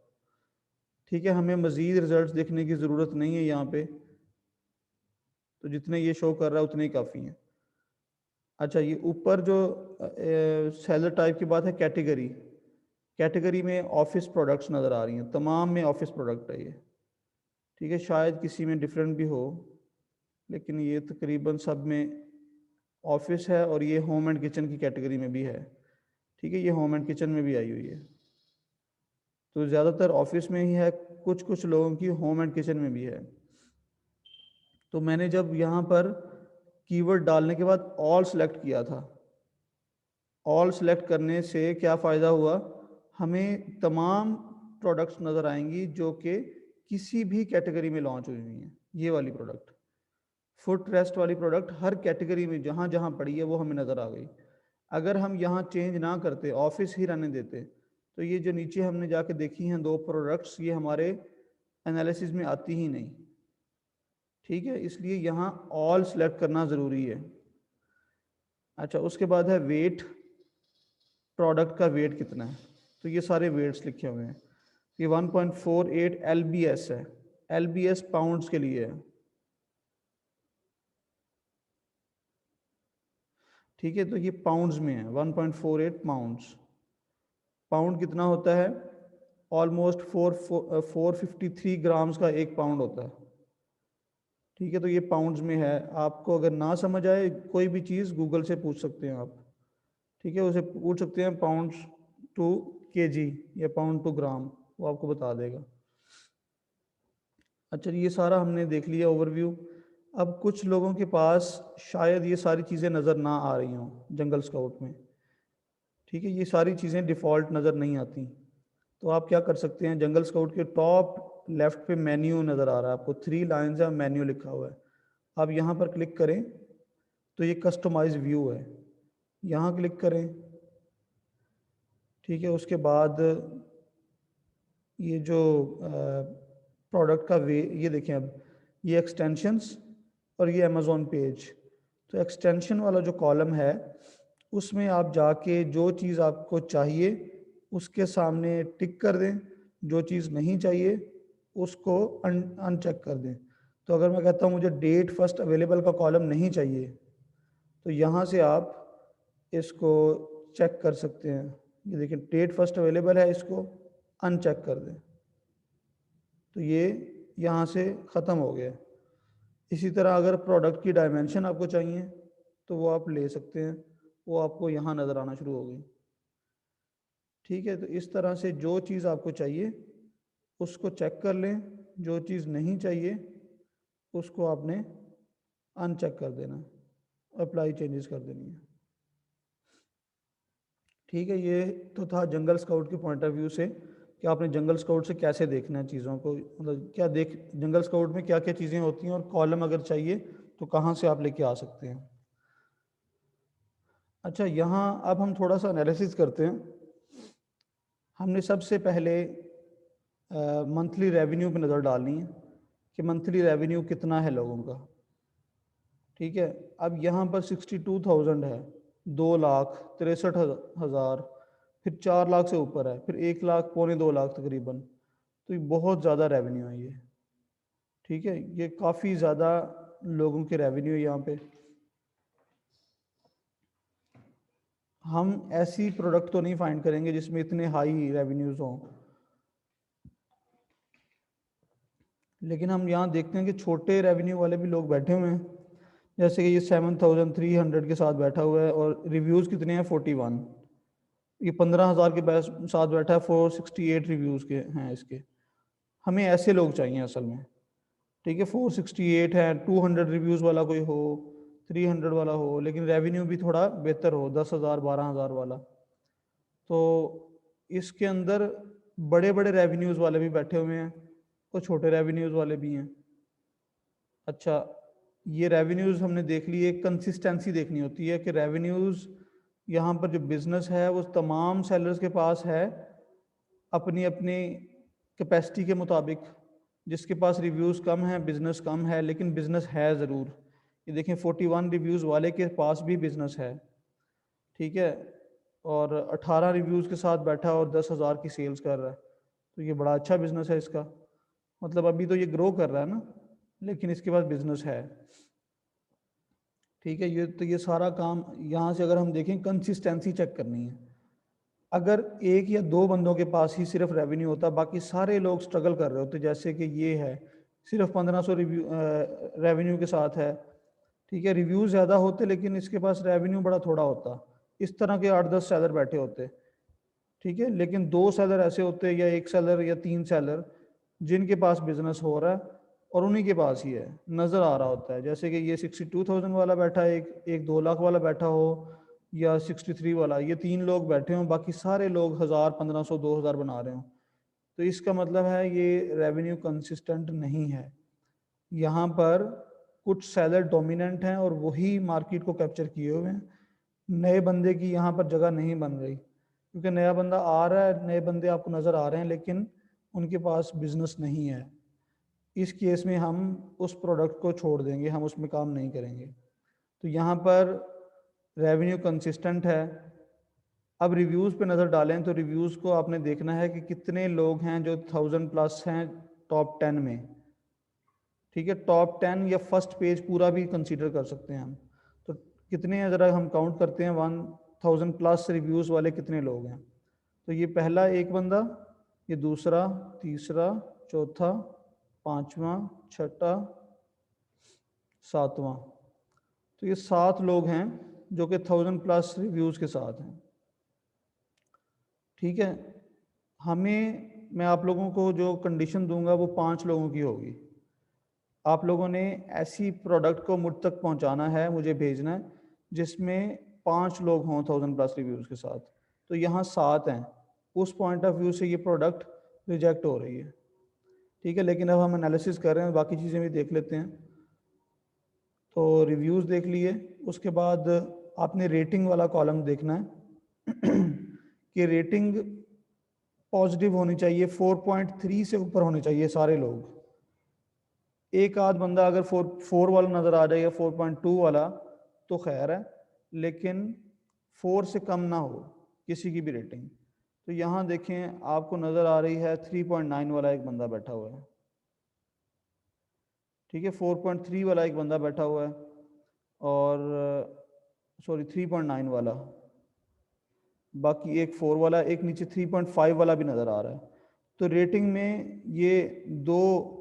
ठीक है, हमें मज़ीद रिजल्ट्स देखने की ज़रूरत नहीं है यहाँ पे, तो जितने ये शो कर रहा है उतने ही काफ़ी हैं। अच्छा, ये ऊपर जो सेलर टाइप की बात है, कैटेगरी। कैटेगरी में ऑफिस प्रोडक्ट्स नज़र आ रही हैं, तमाम में ऑफिस प्रोडक्ट है ये। ठीक है, शायद किसी में डिफरेंट भी हो, लेकिन ये तकरीबन सब में ऑफिस है। और ये होम एंड किचन की कैटेगरी में भी है। ठीक है, ये होम एंड किचन में भी आई हुई है। तो ज़्यादातर ऑफिस में ही है, कुछ कुछ लोगों की होम एंड किचन में भी है। तो मैंने जब यहाँ पर कीवर्ड डालने के बाद ऑल सेलेक्ट किया था, ऑल सेलेक्ट करने से क्या फ़ायदा हुआ, हमें तमाम प्रोडक्ट्स नज़र आएंगी जो कि किसी भी कैटेगरी में लॉन्च हुई हुई हैं। ये वाली प्रोडक्ट, फुट रेस्ट वाली प्रोडक्ट, हर कैटेगरी में जहाँ जहाँ पड़ी है वो हमें नज़र आ गई। अगर हम यहाँ चेंज ना करते, ऑफिस ही रहने देते, तो ये जो नीचे हमने जाके देखी हैं 2 प्रोडक्ट्स, ये हमारे एनालिसिस में आती ही नहीं। ठीक है, इसलिए यहाँ ऑल सेलेक्ट करना ज़रूरी है। अच्छा, उसके बाद है वेट, प्रोडक्ट का वेट कितना है। तो ये सारे वेट्स लिखे हुए हैं। ये 1.48 LBS है, LBS पाउंड्स के लिए है। ठीक है, तो ये पाउंड्स में है, 1.48 पाउंड्स। पाउंड कितना होता है? ऑलमोस्ट 453 ग्राम्स का एक पाउंड होता है। ठीक है, तो ये पाउंड्स में है। आपको अगर ना समझ आए कोई भी चीज़, गूगल से पूछ सकते हैं आप। ठीक है, उसे पूछ सकते हैं पाउंड्स टू केजी या पाउंड टू ग्राम, वो आपको बता देगा। अच्छा, ये सारा हमने देख लिया ओवरव्यू। अब कुछ लोगों के पास शायद ये सारी चीज़ें नज़र ना आ रही हों जंगल स्काउट में। ठीक है, ये सारी चीज़ें डिफ़ॉल्ट नज़र नहीं आती। तो आप क्या कर सकते हैं, जंगल स्काउट के टॉप लेफ्ट पे मेन्यू नज़र आ रहा है आपको, 3 लाइन्स है, मेन्यू लिखा हुआ है। आप यहाँ पर क्लिक करें तो ये कस्टमाइज व्यू है, यहाँ क्लिक करें। ठीक है, उसके बाद ये जो प्रोडक्ट का वे, ये देखें, अब ये एक्सटेंशंस और ये अमेज़ॉन पेज। तो एक्सटेंशन वाला जो कॉलम है उसमें आप जाके जो चीज़ आपको चाहिए उसके सामने टिक कर दें, जो चीज़ नहीं चाहिए उसको अनचेक कर दें। तो अगर मैं कहता हूँ मुझे डेट फर्स्ट अवेलेबल का कॉलम नहीं चाहिए, तो यहाँ से आप इसको चेक कर सकते हैं। ये देखिए, डेट फर्स्ट अवेलेबल है, इसको अनचेक कर दें तो ये यहाँ से ख़त्म हो गया। इसी तरह अगर प्रोडक्ट की डायमेंशन आपको चाहिए तो वो आप ले सकते हैं, वो आपको यहाँ नज़र आना शुरू हो गई। ठीक है, तो इस तरह से जो चीज़ आपको चाहिए उसको चेक कर लें, जो चीज़ नहीं चाहिए उसको आपने अनचेक कर देना, अप्लाई चेंजेस कर देनी है। ठीक है, ये तो था जंगल स्काउट के पॉइंट ऑफ व्यू से कि आपने जंगल स्काउट से कैसे देखना है चीज़ों को, मतलब क्या देख, जंगल स्काउट में क्या क्या चीज़ें होती हैं और कॉलम अगर चाहिए तो कहाँ से आप लेके आ सकते हैं। अच्छा, यहाँ अब हम थोड़ा सा एनालिसिस करते हैं। हमने सबसे पहले मंथली रेवेन्यू पे नज़र डालनी है कि मंथली रेवेन्यू कितना है लोगों का। ठीक है, अब यहाँ पर 62,000 है, 2,63,000, फिर 4 लाख से ऊपर है, फिर 1 लाख, पौने 2 लाख तकरीबन। तो ये बहुत ज़्यादा रेवेन्यू है ये। ठीक है, ये काफ़ी ज़्यादा लोगों के रेवेन्यू है यहाँ पे। हम ऐसी प्रोडक्ट तो नहीं फाइंड करेंगे जिसमें इतने हाई रेवेन्यूज़ हों। लेकिन हम यहाँ देखते हैं कि छोटे रेवेन्यू वाले भी लोग बैठे हुए हैं, जैसे कि ये 7,300 के साथ बैठा हुआ है और रिव्यूज़ कितने हैं 41। ये 15,000 के साथ बैठा है, 468 रिव्यूज़ के हैं इसके। हमें ऐसे लोग चाहिए असल में। ठीक है, 468 है, 200 रिव्यूज़ वाला कोई हो, 300 वाला हो, लेकिन रेवेन्यू भी थोड़ा बेहतर हो, 10,000 12,000 वाला। तो इसके अंदर बड़े बड़े रेवेन्यूज़ वाले भी बैठे हुए हैं और छोटे रेवेन्यूज़ वाले भी हैं। अच्छा, ये रेवेन्यूज़ हमने देख लिए, एक कंसिस्टेंसी देखनी होती है कि रेवेन्यूज़ यहाँ पर जो बिज़नेस है वो तमाम सेलर्स के पास है अपनी अपनी कैपेसिटी के मुताबिक। जिसके पास रिव्यूज़ कम हैं, बिज़नेस कम है, लेकिन बिज़नेस है ज़रूर। ये देखें 41 रिव्यूज़ वाले के पास भी बिज़नेस है, ठीक है, और 18 रिव्यूज़ के साथ बैठा और 10,000 की सेल्स कर रहा है, तो ये बड़ा अच्छा बिज़नेस है इसका। मतलब अभी तो ये ग्रो कर रहा है ना, लेकिन इसके पास बिज़नेस है। ठीक है, ये तो ये सारा काम यहाँ से अगर हम देखें कंसिस्टेंसी चेक करनी है। अगर एक या दो बंदों के पास ही सिर्फ रेवेन्यू होता, बाकी सारे लोग स्ट्रगल कर रहे होते, जैसे कि ये है सिर्फ 1500 रिव्यू रेवेन्यू के साथ है, ठीक है, रिव्यू ज़्यादा होते लेकिन इसके पास रेवेन्यू बड़ा थोड़ा होता, इस तरह के 8-10 सेलर बैठे होते, ठीक है, लेकिन 2 सेलर ऐसे होते या 1 सेलर या 3 सेलर जिनके पास बिजनेस हो रहा है और उन्हीं के पास ही है, नज़र आ रहा होता है। जैसे कि ये 62,000 वाला बैठा है, एक 2 लाख वाला बैठा हो, या 63 वाला, ये 3 लोग बैठे हों, बाकी सारे लोग 1000 1500 2000 बना रहे हों, तो इसका मतलब है ये रेवेन्यू कंसिस्टेंट नहीं है। यहाँ पर कुछ सेलर डोमिनेंट हैं और वही मार्केट को कैप्चर किए हुए हैं। नए बंदे की यहाँ पर जगह नहीं बन रही, क्योंकि नया बंदा आ रहा है, नए बंदे आपको नज़र आ रहे हैं, लेकिन उनके पास बिजनेस नहीं है। इस केस में हम उस प्रोडक्ट को छोड़ देंगे, हम उसमें काम नहीं करेंगे। तो यहाँ पर रेवेन्यू कंसिस्टेंट है। अब रिव्यूज़ पे नज़र डालें तो रिव्यूज़ को आपने देखना है कि कितने लोग हैं जो 1000+ हैं टॉप 10 में। ठीक है, टॉप 10 या फर्स्ट पेज पूरा भी कंसीडर कर सकते हैं हम। तो कितने हैं ज़रा हम काउंट करते हैं, 1000+ रिव्यूज़ वाले कितने लोग हैं। तो ये पहला एक बंदा, ये दूसरा, तीसरा, चौथा, पांचवा, छठा, सातवां, तो ये 7 लोग हैं जो कि 1000+ रिव्यूज़ के साथ हैं। ठीक है, मैं आप लोगों को जो कंडीशन दूंगा वो 5 लोगों की होगी। आप लोगों ने ऐसी प्रोडक्ट को मुझ तक पहुंचाना है, मुझे भेजना है, जिसमें 5 लोग हों 1000+ रिव्यूज़ के साथ। तो यहाँ 7 हैं, उस पॉइंट ऑफ व्यू से ये प्रोडक्ट रिजेक्ट हो रही है। ठीक है, लेकिन अब हम एनालिसिस कर रहे हैं, बाकी चीज़ें भी देख लेते हैं। तो रिव्यूज़ देख लिए, उसके बाद आपने रेटिंग वाला कॉलम देखना है कि रेटिंग पॉजिटिव होनी चाहिए, 4.3 से ऊपर होने चाहिए सारे लोग। एक आध बंदा अगर 4 वाला नज़र आ जाए या 4.2 वाला तो खैर है, लेकिन 4 से कम ना हो किसी की भी रेटिंग। तो यहाँ देखें आपको नज़र आ रही है 3.9 वाला एक बंदा बैठा हुआ है, ठीक है, 4.3 वाला एक बंदा बैठा हुआ है, और सॉरी 3.9 वाला, बाकी एक 4 वाला, एक नीचे 3.5 वाला भी नज़र आ रहा है। तो रेटिंग में ये दो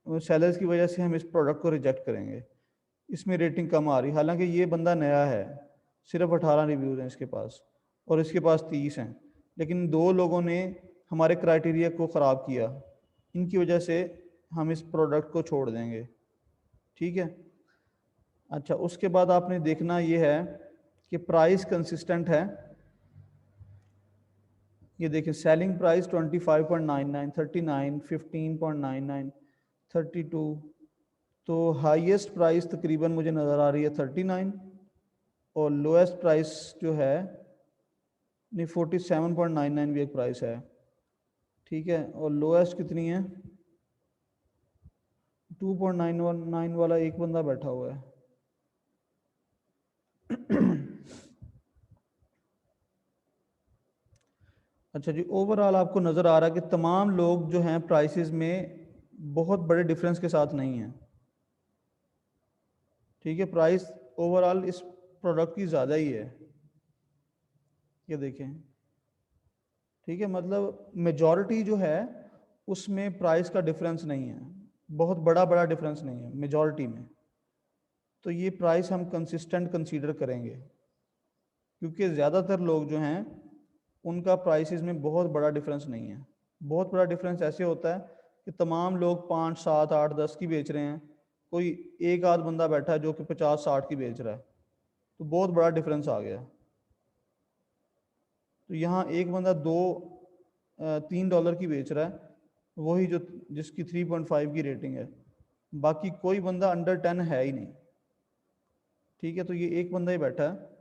सेलर्स की वजह से हम इस प्रोडक्ट को रिजेक्ट करेंगे। इसमें रेटिंग कम आ रही, हालांकि ये बंदा नया है, सिर्फ 18 रिव्यूज़ हैं इसके पास और इसके पास 30 हैं, लेकिन 2 लोगों ने हमारे क्राइटेरिया को ख़राब किया, इनकी वजह से हम इस प्रोडक्ट को छोड़ देंगे। ठीक है, अच्छा, उसके बाद आपने देखना ये है कि प्राइस कंसिस्टेंट है। ये देखिए सेलिंग प्राइस 25.99, 39, 15.99, 32, तो हाईएस्ट प्राइस तकरीबन मुझे नज़र आ रही है 39, और लोएस्ट प्राइस जो है नहीं 47.99 भी एक प्राइस है। ठीक है, और लोएस्ट कितनी है, 2.919 वाला एक बंदा बैठा हुआ है अच्छा जी, ओवरऑल आपको नज़र आ रहा है कि तमाम लोग जो हैं प्राइसेस में बहुत बड़े डिफरेंस के साथ नहीं हैं। ठीक है, प्राइस ओवरऑल इस प्रोडक्ट की ज़्यादा ही है, ये देखें। ठीक है, मतलब मेजॉरिटी जो है उसमें प्राइस का डिफरेंस नहीं है, बहुत बड़ा बड़ा डिफरेंस नहीं है मेजॉरिटी में, तो ये प्राइस हम कंसिस्टेंट कंसीडर करेंगे, क्योंकि ज़्यादातर लोग जो हैं उनका प्राइसेस में बहुत बड़ा डिफरेंस नहीं है। बहुत बड़ा डिफरेंस ऐसे होता है कि तमाम लोग 5, 7, 8, 10 की बेच रहे हैं, कोई एक आध बंदा बैठा है जो कि 50, 60 की बेच रहा है, तो बहुत बड़ा डिफरेंस आ गया। तो यहाँ एक बंदा $3 की बेच रहा है, वही जो जिसकी 3.5 की रेटिंग है, बाकी कोई बंदा अंडर 10 है ही नहीं। ठीक है, तो ये एक बंदा ही बैठा है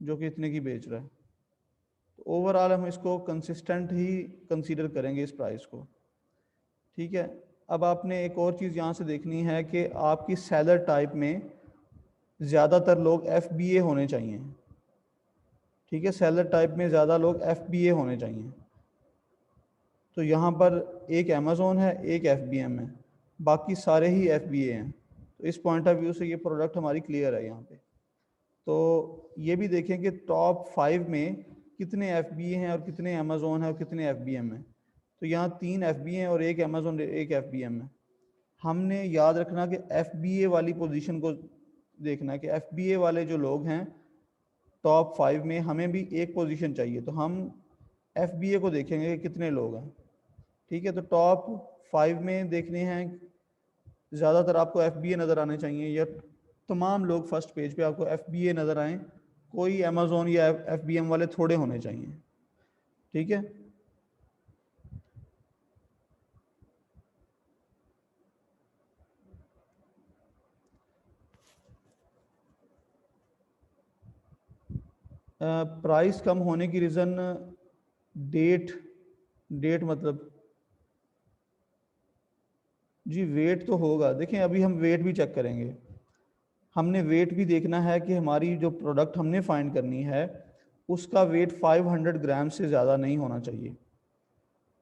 जो कि इतने की बेच रहा है। तो ओवरऑल हम इसको कंसिस्टेंट ही कंसीडर करेंगे इस प्राइस को। ठीक है, अब आपने एक और चीज़ यहाँ से देखनी है कि आपकी सेलर टाइप में ज़्यादातर लोग FBA होने चाहिए। ठीक है, सेलर टाइप में ज़्यादा लोग FBA होने चाहिए। तो यहाँ पर एक अमेज़ोन है, एक FBM है, बाकी सारे ही FBA हैं। तो इस पॉइंट ऑफ व्यू से ये प्रोडक्ट हमारी क्लियर है यहाँ पे। तो ये भी देखें कि टॉप 5 में कितने FBA हैं और कितने अमेज़ोन है और कितने FBM हैं। तो यहाँ 3 FBA हैं और एक अमेज़ोन, एक FBM है। हमने याद रखना कि FBA वाली पोजीशन को देखना है कि FBA वाले जो लोग हैं टॉप 5 में, हमें भी एक पोजीशन चाहिए, तो हम FBA को देखेंगे कि कितने लोग हैं। ठीक है, तो टॉप 5 में देखने हैं, ज़्यादातर आपको FBA नज़र आने चाहिए, या तमाम लोग फर्स्ट पेज पे आपको FBA नज़र आएँ, कोई अमेज़ोन या FBM वाले थोड़े होने चाहिए। ठीक है, प्राइस कम होने की रीज़न डेट, डेट मतलब जी वेट तो होगा। देखें अभी हम वेट भी चेक करेंगे, हमने वेट भी देखना है कि हमारी जो प्रोडक्ट हमने फाइंड करनी है उसका वेट 500 ग्राम से ज़्यादा नहीं होना चाहिए।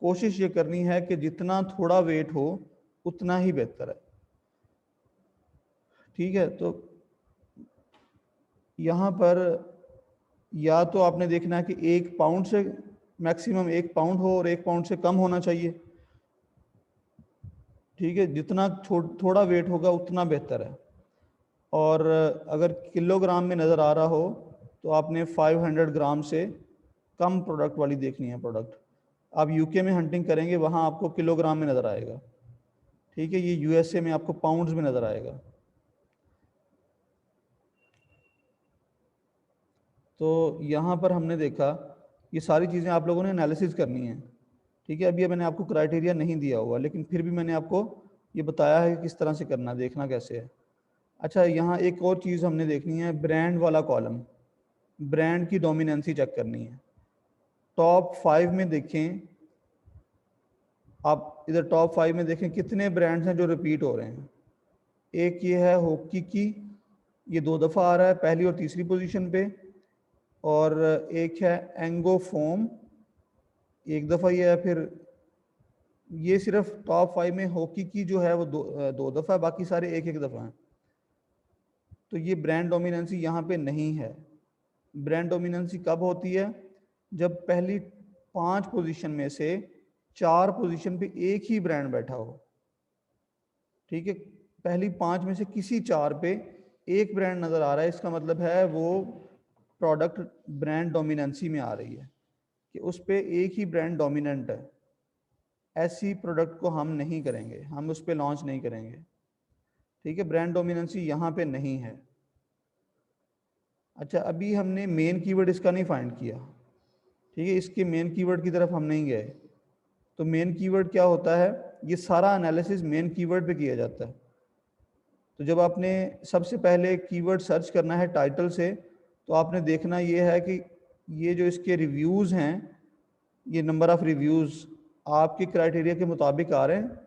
कोशिश ये करनी है कि जितना थोड़ा वेट हो उतना ही बेहतर है। ठीक है, तो यहाँ पर या तो आपने देखना है कि 1 पाउंड से मैक्सिमम 1 पाउंड हो और 1 पाउंड से कम होना चाहिए। ठीक है, जितना थोड़ा वेट होगा उतना बेहतर है। और अगर किलोग्राम में नज़र आ रहा हो तो आपने 500 ग्राम से कम प्रोडक्ट वाली देखनी है प्रोडक्ट। आप यूके में हंटिंग करेंगे, वहाँ आपको किलोग्राम में नज़र आएगा। ठीक है, ये यूएसए में आपको पाउंड्स में नज़र आएगा। तो यहाँ पर हमने देखा ये सारी चीज़ें आप लोगों ने एनालिसिस करनी है। ठीक है, अभी मैंने आपको क्राइटेरिया नहीं दिया हुआ, लेकिन फिर भी मैंने आपको ये बताया है कि किस तरह से करना, देखना कैसे है। अच्छा, यहाँ एक और चीज़ हमने देखनी है, ब्रांड वाला कॉलम, ब्रांड की डोमिनेंसी चेक करनी है। टॉप 5 में देखें, आप इधर टॉप 5 में देखें कितने ब्रांड्स हैं जो रिपीट हो रहे हैं। एक ये है होकी की, ये 2 दफ़ा आ रहा है, पहली और तीसरी पोजीशन पे। और एक है एंगो फोम, एक दफ़ा ये है। फिर ये सिर्फ टॉप 5 में हॉकी की जो है वो दो दफ़ा, बाकी सारे एक एक दफ़ा हैं। तो ये ब्रांड डोमिनेंसी यहाँ पे नहीं है। ब्रांड डोमिनेंसी कब होती है? जब पहली 5 पोजीशन में से 4 पोजीशन पे एक ही ब्रांड बैठा हो। ठीक है, पहली 5 में से किसी 4 पे एक ब्रांड नज़र आ रहा है, इसका मतलब है वो प्रोडक्ट ब्रांड डोमिनेंसी में आ रही है, कि उस पे एक ही ब्रांड डोमिनेंट है। ऐसी प्रोडक्ट को हम नहीं करेंगे, हम उस पर लॉन्च नहीं करेंगे। ठीक है, ब्रांड डोमिनेंसी यहाँ पे नहीं है। अच्छा, अभी हमने मेन कीवर्ड इसका नहीं फाइंड किया। ठीक है, इसके मेन कीवर्ड की तरफ हम नहीं गए। तो मेन कीवर्ड क्या होता है? ये सारा एनालिसिस मेन कीवर्ड पे किया जाता है। तो जब आपने सबसे पहले कीवर्ड सर्च करना है टाइटल से, तो आपने देखना ये है कि ये जो इसके रिव्यूज़ हैं, ये नंबर ऑफ़ रिव्यूज़ आपके क्राइटेरिया के मुताबिक आ रहे हैं।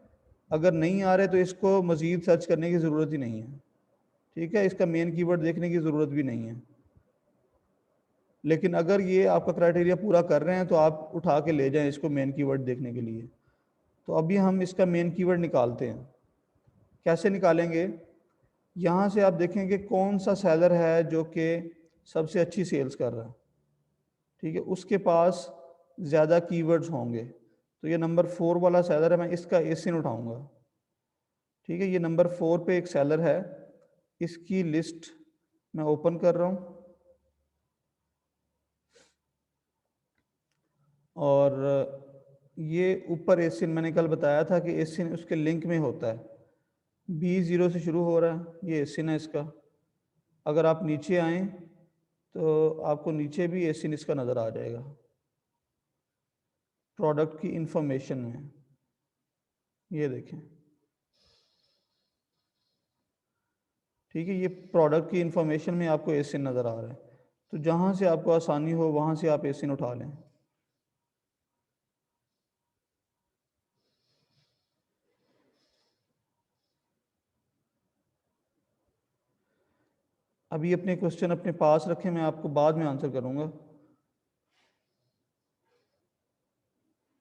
अगर नहीं आ रहे तो इसको मज़ीद सर्च करने की ज़रूरत ही नहीं है। ठीक है, इसका मेन कीवर्ड देखने की ज़रूरत भी नहीं है। लेकिन अगर ये आपका क्राइटेरिया पूरा कर रहे हैं तो आप उठा के ले जाएं इसको मेन कीवर्ड देखने के लिए। तो अभी हम इसका मेन कीवर्ड निकालते हैं। कैसे निकालेंगे? यहाँ से आप देखेंगे कौन सा सेलर है जो कि सबसे अच्छी सेल्स कर रहा है। ठीक है, उसके पास ज़्यादा कीवर्ड्स होंगे। तो ये नंबर 4 वाला सेलर है, मैं इसका एसिन उठाऊंगा। ठीक है, ये नंबर 4 पे एक सेलर है, इसकी लिस्ट मैं ओपन कर रहा हूँ और ये ऊपर एसिन मैंने कल बताया था कि एसिन उसके लिंक में होता है, B0 से शुरू हो रहा है, ये एसिन है इसका। अगर आप नीचे आएँ तो आपको नीचे भी एसिन इसका नज़र आ जाएगा प्रोडक्ट की इंफॉर्मेशन में, ये देखें। ठीक है, ये प्रोडक्ट की इंफॉर्मेशन में आपको एसिन नज़र आ रहा है, तो जहाँ से आपको आसानी हो वहाँ से आप एसिन उठा लें। अभी अपने क्वेश्चन अपने पास रखें, मैं आपको बाद में आंसर करूँगा।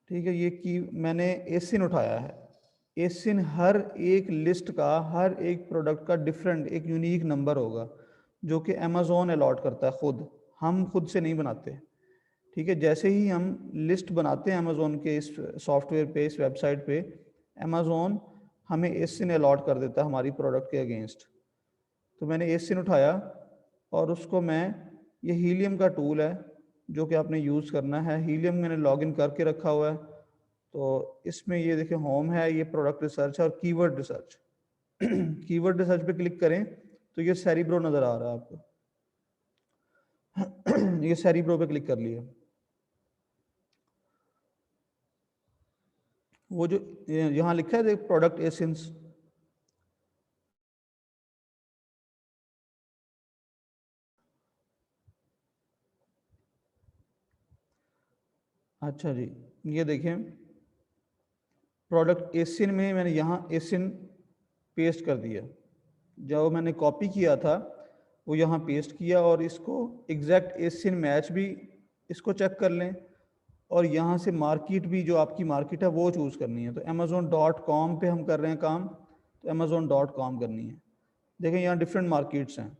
ठीक है, ये की मैंने एसिन उठाया है। एसिन हर एक लिस्ट का, हर एक प्रोडक्ट का डिफरेंट एक यूनिक नंबर होगा जो कि अमेज़ॉन अलॉट करता है खुद, हम खुद से नहीं बनाते। ठीक है, जैसे ही हम लिस्ट बनाते हैं अमेज़ॉन के इस सॉफ्टवेयर पे, इस वेबसाइट पे, अमेज़ॉन हमें एसिन अलॉट कर देता है हमारी प्रोडक्ट के अगेंस्ट। तो मैंने एसिन उठाया और उसको मैं, ये हीलियम का टूल है जो कि आपने यूज़ करना है। हीलियम मैंने लॉगिन करके रखा हुआ है, तो इसमें ये देखिए होम है, ये प्रोडक्ट रिसर्च है और कीवर्ड रिसर्च। कीवर्ड रिसर्च पे क्लिक करें तो ये सेरिब्रो नज़र आ रहा है आपको। ये सेरिब्रो पे क्लिक कर लिया। वो जो यहाँ लिखा है देख, प्रोडक्ट एसेंस, अच्छा जी, ये देखें प्रोडक्ट एसिन में मैंने यहाँ एसिन पेस्ट कर दिया। जो मैंने कॉपी किया था वो यहाँ पेस्ट किया, और इसको एग्जैक्ट एसिन मैच भी इसको चेक कर लें, और यहाँ से मार्केट भी, जो आपकी मार्केट है वो चूज़ करनी है। तो amazon.com पे हम कर रहे हैं काम, तो amazon.com करनी है। देखें यहाँ डिफरेंट मार्केट्स हैं।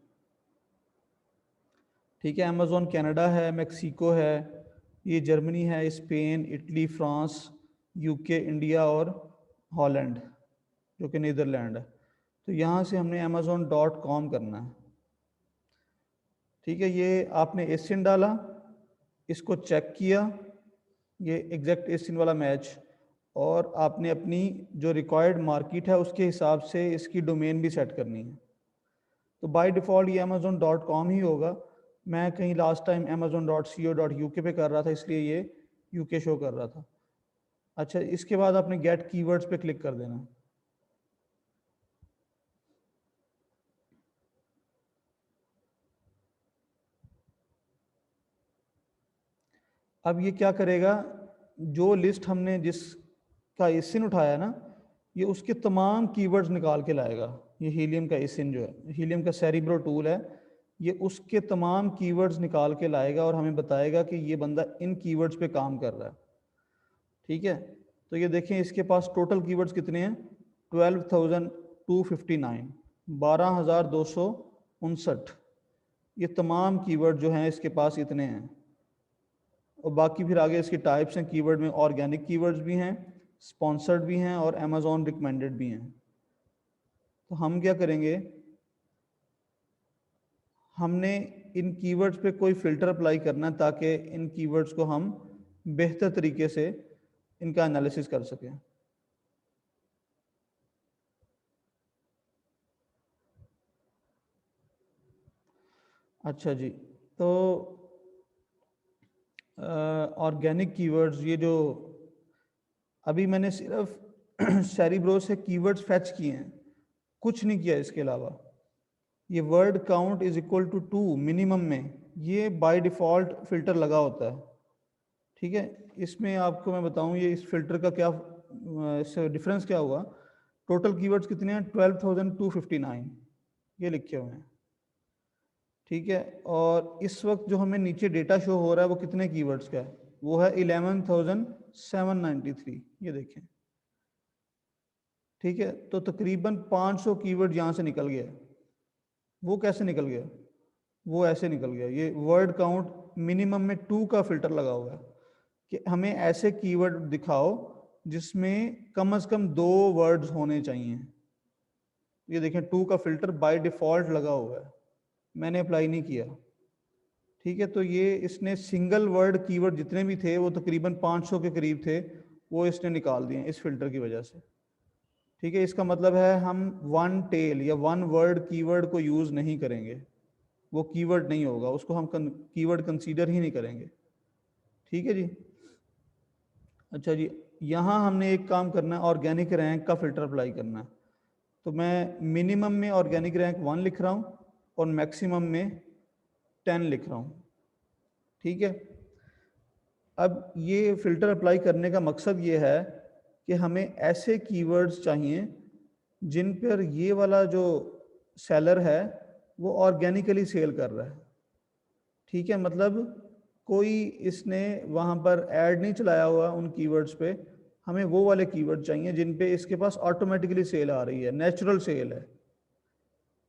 ठीक है, अमेज़ॉन कनाडा है, मैक्सिको है, ये जर्मनी है, Spain, Italy, France, UK, India और हॉलैंड जो कि नीदरलैंड है। तो यहाँ से हमने amazon.com करना है। ठीक है, ये आपने एसिन डाला, इसको चेक किया, ये एग्जैक्ट एसिन वाला मैच, और आपने अपनी जो रिक्वायर्ड मार्केट है उसके हिसाब से इसकी डोमेन भी सेट करनी है। तो बाय डिफ़ॉल्ट ये amazon.com ही होगा। मैं कहीं लास्ट टाइम amazon.co.uk पे कर रहा था, इसलिए ये यूके शो कर रहा था। अच्छा, इसके बाद आपने गेट कीवर्ड्स पे क्लिक कर देना। अब ये क्या करेगा, जो लिस्ट हमने जिसका एसिन उठाया ना, ये उसके तमाम कीवर्ड्स निकाल के लाएगा। ये हीलियम का एसिन जो है, हीलियम का सेरिब्रो टूल है, ये उसके तमाम कीवर्ड्स निकाल के लाएगा और हमें बताएगा कि ये बंदा इन कीवर्ड्स पे काम कर रहा है। ठीक है, तो ये देखें इसके पास टोटल कीवर्ड्स कितने हैं, 12,259, 12,259। ये तमाम कीवर्ड जो हैं इसके पास इतने हैं। और बाकी फिर आगे इसकी टाइप्स हैं कीवर्ड में, ऑर्गेनिक कीवर्ड्स भी हैं, स्पॉन्सर्ड भी हैं और अमेज़ॉन रिकमेंडेड भी हैं। तो हम क्या करेंगे, हमने इन कीवर्ड्स पे कोई फ़िल्टर अप्लाई करना है ताकि इन कीवर्ड्स को हम बेहतर तरीके से इनका एनालिसिस कर सकें। अच्छा जी, तो ऑर्गेनिक कीवर्ड्स, ये जो अभी मैंने सिर्फ सेरिब्रो से कीवर्ड्स फैच किए हैं, कुछ नहीं किया इसके अलावा। ये word count is equal to 2 minimum में, ये बाय डिफ़ॉल्ट फ़िल्टर लगा होता है। ठीक है, इसमें आपको मैं बताऊं ये इस फिल्टर का क्या, इससे डिफरेंस क्या हुआ। टोटल कीवर्ड्स कितने हैं, 12,259 ये लिखे हुए हैं। ठीक है, और इस वक्त जो हमें नीचे डेटा शो हो रहा है वो कितने कीवर्ड्स का है, वो है 11,793, ये देखें। ठीक है, तो तकरीबन 500 कीवर्ड यहाँ से निकल गया। वो कैसे निकल गया, वो ऐसे निकल गया। ये वर्ड काउंट मिनिमम में 2 का फिल्टर लगा हुआ है कि हमें ऐसे कीवर्ड दिखाओ जिसमें कम से कम 2 वर्ड्स होने चाहिए। ये देखें 2 का फिल्टर बाय डिफ़ॉल्ट लगा हुआ है, मैंने अप्लाई नहीं किया। ठीक है, तो ये इसने सिंगल वर्ड कीवर्ड जितने भी थे वो तकरीबन 500 के करीब थे, वो इसने निकाल दिए इस फिल्टर की वजह से। ठीक है, इसका मतलब है हम वन टेल या वन वर्ड कीवर्ड को यूज़ नहीं करेंगे, वो कीवर्ड नहीं होगा, उसको हम कीवर्ड कंसीडर ही नहीं करेंगे। ठीक है जी। अच्छा जी, यहाँ हमने एक काम करना है, ऑर्गेनिक रैंक का फ़िल्टर अप्लाई करना है। तो मैं मिनिमम में ऑर्गेनिक रैंक 1 लिख रहा हूँ और मैक्सिमम में 10 लिख रहा हूँ। ठीक है, अब ये फ़िल्टर अप्लाई करने का मकसद ये है कि हमें ऐसे कीवर्ड्स चाहिए जिन पर ये वाला जो सेलर है वो ऑर्गेनिकली सेल कर रहा है। ठीक है, मतलब कोई इसने वहाँ पर ऐड नहीं चलाया हुआ उन कीवर्ड्स पे, हमें वो वाले कीवर्ड चाहिए जिन पे इसके पास ऑटोमेटिकली सेल आ रही है, नेचुरल सेल है।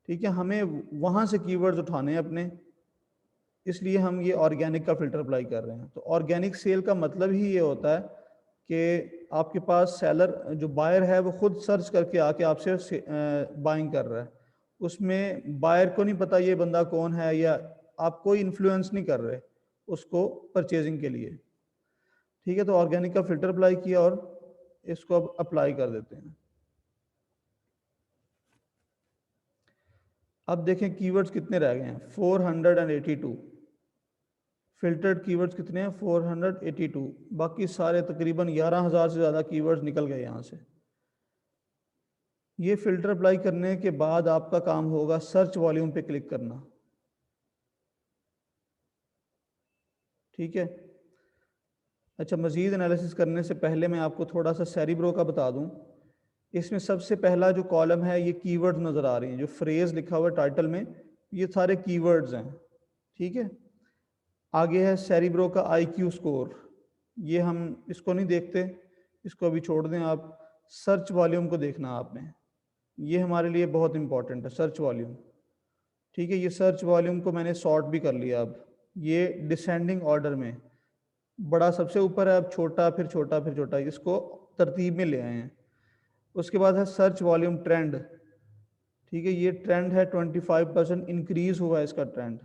ठीक है, हमें वहाँ से कीवर्ड्स उठाने हैं अपने, इसलिए हम ये ऑर्गेनिक का फ़िल्टर अप्लाई कर रहे हैं। तो ऑर्गेनिक सेल का मतलब ही ये होता है कि आपके पास सेलर जो बायर है वो खुद सर्च करके आके आपसे बाइंग कर रहा है, उसमें बायर को नहीं पता ये बंदा कौन है, या आप कोई इन्फ्लुएंस नहीं कर रहे उसको परचेजिंग के लिए। ठीक है, तो ऑर्गेनिक का फ़िल्टर अप्लाई किया और इसको अब अप्लाई कर देते हैं। अब देखें कीवर्ड्स कितने रह गए हैं, 482। फिल्टर्ड कीवर्ड्स कितने हैं, 482। बाकी सारे तकरीबन 11,000 से ज़्यादा कीवर्ड्स निकल गए यहाँ से। ये फ़िल्टर अप्लाई करने के बाद आपका काम होगा सर्च वॉल्यूम पे क्लिक करना। ठीक है, अच्छा, मज़ीद एनालिसिस करने से पहले मैं आपको थोड़ा सा सेरिब्रो का बता दूं। इसमें सबसे पहला जो कॉलम है ये कीवर्ड्स नज़र आ रही हैं, जो फ्रेज़ लिखा हुआ है टाइटल में, ये सारे कीवर्ड्स हैं। ठीक है, आगे है सेरिब्रो का IQ स्कोर, ये हम इसको नहीं देखते, इसको अभी छोड़ दें आप। सर्च वॉल्यूम को देखना आपने, ये हमारे लिए बहुत इंपॉर्टेंट है, सर्च वॉल्यूम। ठीक है, ये सर्च वॉल्यूम को मैंने सॉर्ट भी कर लिया, अब ये डिसेंडिंग ऑर्डर में, बड़ा सबसे ऊपर है, अब छोटा, फिर छोटा, फिर छोटा, इसको तरतीब में ले आए हैं। उसके बाद है सर्च वॉल्यूम ट्रेंड। ठीक है, ये ट्रेंड है 25% इंक्रीज हुआ है इसका ट्रेंड।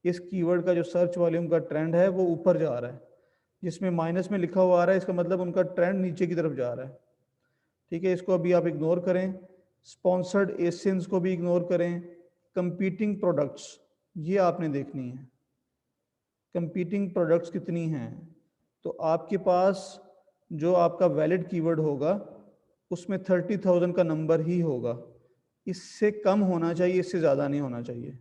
इस कीवर्ड का जो सर्च वॉल्यूम का ट्रेंड है वो ऊपर जा रहा है, जिसमें माइनस में लिखा हुआ आ रहा है, इसका मतलब उनका ट्रेंड नीचे की तरफ जा रहा है। ठीक है, इसको अभी आप इग्नोर करें। स्पॉन्सर्ड एसियंस को भी इग्नोर करें। कंपीटिंग प्रोडक्ट्स, ये आपने देखनी है, कंपीटिंग प्रोडक्ट्स कितनी हैं। तो आपके पास जो आपका वैलिड कीवर्ड होगा उसमें 30,000 का नंबर ही होगा, इससे कम होना चाहिए, इससे ज़्यादा नहीं होना चाहिए।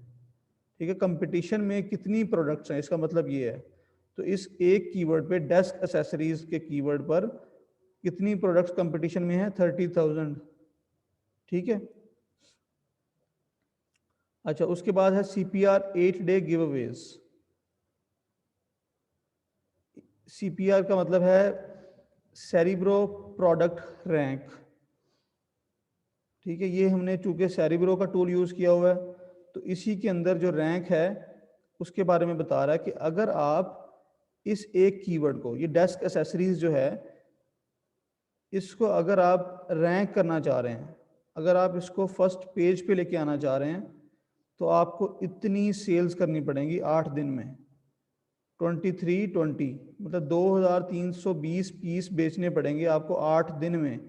ठीक है, कंपटीशन में कितनी प्रोडक्ट्स हैं, इसका मतलब ये है। तो इस एक कीवर्ड पे, डेस्क एसेसरीज के कीवर्ड पर कितनी प्रोडक्ट्स कंपटीशन में है, 30,000। ठीक है, अच्छा, उसके बाद है CPR 8 day give Awez. CPR का मतलब है सेरिब्रो प्रोडक्ट रैंक। ठीक है, ये हमने चूंकि सेरिब्रो का टूल यूज़ किया हुआ है, तो इसी के अंदर जो रैंक है उसके बारे में बता रहा है कि अगर आप इस एक कीवर्ड को, ये डेस्क एसेसरीज जो है, इसको अगर आप रैंक करना चाह रहे हैं, अगर आप इसको फर्स्ट पेज पे लेके आना चाह रहे हैं, तो आपको इतनी सेल्स करनी पड़ेंगी 8 दिन में, 2320, मतलब 2320 पीस बेचने पड़ेंगे आपको 8 दिन में।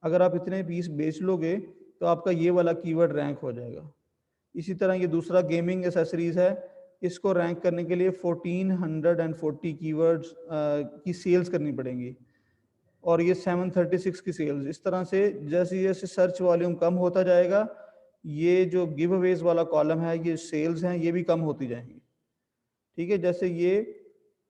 अगर आप इतने पीस बेच लोगे तो आपका ये वाला कीवर्ड रैंक हो जाएगा। इसी तरह ये दूसरा गेमिंग एसेसरीज है, इसको रैंक करने के लिए 1440 कीवर्ड्स की सेल्स करनी पड़ेंगी, और ये 736 की सेल्स। इस तरह से जैसे जैसे सर्च वॉल्यूम कम होता जाएगा, ये जो गिव अवेज वाला कॉलम है, ये सेल्स हैं, ये भी कम होती जाएंगी। ठीक है, जैसे ये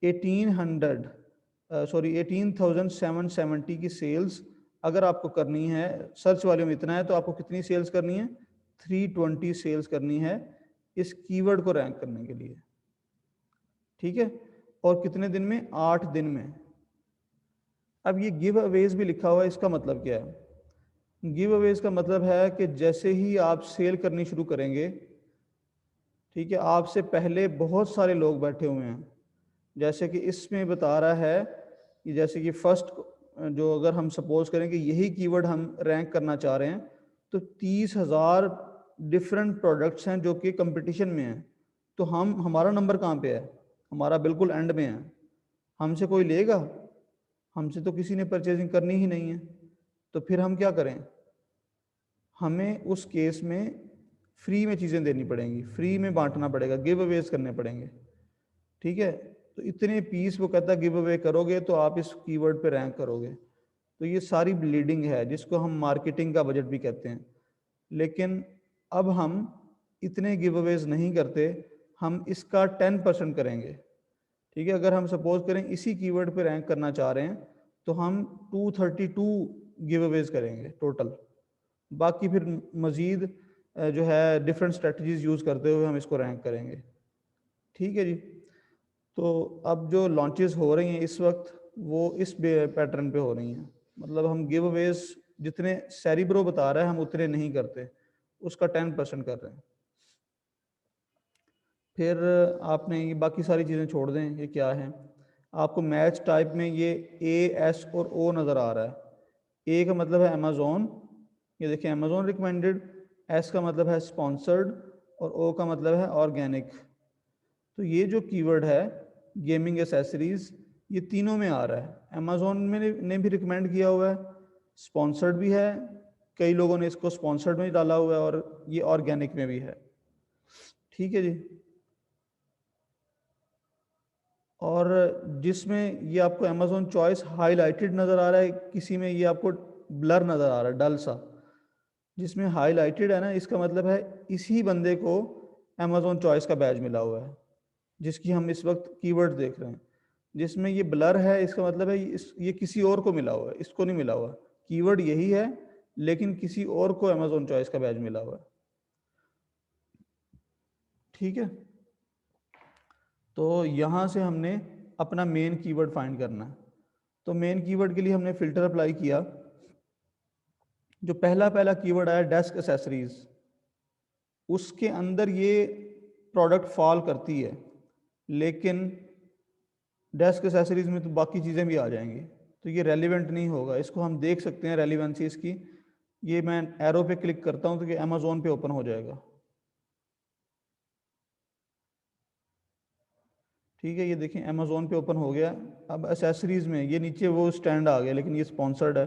18,770 की सेल्स अगर आपको करनी है, सर्च वॉल्यूम इतना है, तो आपको कितनी सेल्स करनी है, 320 सेल्स करनी है इस कीवर्ड को रैंक करने के लिए। ठीक है, और कितने दिन में, 8 दिन में। अब ये गिव अवेज भी लिखा हुआ है, इसका मतलब क्या है। गिव अवेज का मतलब है कि जैसे ही आप सेल करनी शुरू करेंगे, ठीक है, आपसे पहले बहुत सारे लोग बैठे हुए हैं, जैसे कि इसमें बता रहा है कि जैसे कि फर्स्ट, जो अगर हम सपोज करें कि यही कीवर्ड हम रैंक करना चाह रहे हैं, तो 30,000 डिफरेंट प्रोडक्ट्स हैं जो कि कंपटीशन में हैं, तो हमारा नंबर कहाँ पे है? हमारा बिल्कुल एंड में है। हमसे कोई लेगा? हमसे तो किसी ने परचेजिंग करनी ही नहीं है। तो फिर हम क्या करें? हमें उस केस में फ्री में चीज़ें देनी पड़ेंगी, फ्री में बांटना पड़ेगा, गिव अवेज करने पड़ेंगे। ठीक है, तो इतने पीस वो कहता है गिव अवे करोगे तो आप इस कीवर्ड पे रैंक करोगे। तो ये सारी ब्लीडिंग है जिसको हम मार्केटिंग का बजट भी कहते हैं। लेकिन अब हम इतने गिव अवेज नहीं करते, हम इसका 10% करेंगे। ठीक है, अगर हम सपोज करें इसी कीवर्ड पे रैंक करना चाह रहे हैं तो हम 232 गिव अवेज करेंगे टोटल। बाकी फिर मज़ीद जो है डिफरेंट स्ट्रेटजीज यूज़ करते हुए हम इसको रैंक करेंगे। ठीक है जी। तो अब जो लॉन्चेस हो रही हैं इस वक्त वो इस पैटर्न पे हो रही हैं, मतलब हम गिव अवेज जितने सेरिब्रो बता रहा है हम उतने नहीं करते, उसका 10% कर रहे हैं। फिर आपने ये बाकी सारी चीज़ें छोड़ दें, ये क्या है? आपको मैच टाइप में ये A, S और O नज़र आ रहा है। A का मतलब है अमेज़ोन, ये देखिए अमेज़ोन रिकमेंडेड, S का मतलब है स्पॉन्सर्ड और O का मतलब है ऑर्गेनिक। तो ये जो कीवर्ड है गेमिंग एसेसरीज, ये तीनों में आ रहा है। अमेज़ोन में ने भी रिकमेंड किया हुआ है, स्पॉन्सर्ड भी है, कई लोगों ने इसको स्पॉन्सर्ड में डाला हुआ है, और ये ऑर्गेनिक में भी है। ठीक है जी। और जिसमें ये आपको अमेज़ोन चॉइस हाईलाइटेड नज़र आ रहा है, किसी में ये आपको ब्लर नज़र आ रहा है, डल सा। जिसमें हाईलाइटेड है ना, इसका मतलब है इसी बंदे को अमेज़ोन चॉइस का बैज मिला हुआ है, जिसकी हम इस वक्त कीवर्ड देख रहे हैं। जिसमें ये ब्लर है, इसका मतलब है ये किसी और को मिला हुआ है, इसको नहीं मिला हुआ। कीवर्ड यही है लेकिन किसी और को अमेज़ोन चॉइस का बैज मिला हुआ है। ठीक है, तो यहाँ से हमने अपना मेन कीवर्ड फाइंड करना है। तो मेन कीवर्ड के लिए हमने फिल्टर अप्लाई किया। जो पहला पहला कीवर्ड आया डेस्क एसेसरीज, उसके अंदर ये प्रोडक्ट फॉल करती है, लेकिन डेस्क एसेसरीज में तो बाकी चीज़ें भी आ जाएंगी, तो ये रेलिवेंट नहीं होगा। इसको हम देख सकते हैं रेलिवेंसी इसकी। ये मैं एरो पे क्लिक करता हूँ तो ये अमेज़ोन पे ओपन हो जाएगा। ठीक है, ये देखें अमेज़ोन पे ओपन हो गया। अब एसेसरीज में ये नीचे वो स्टैंड आ गया, लेकिन ये स्पॉन्सर्ड है।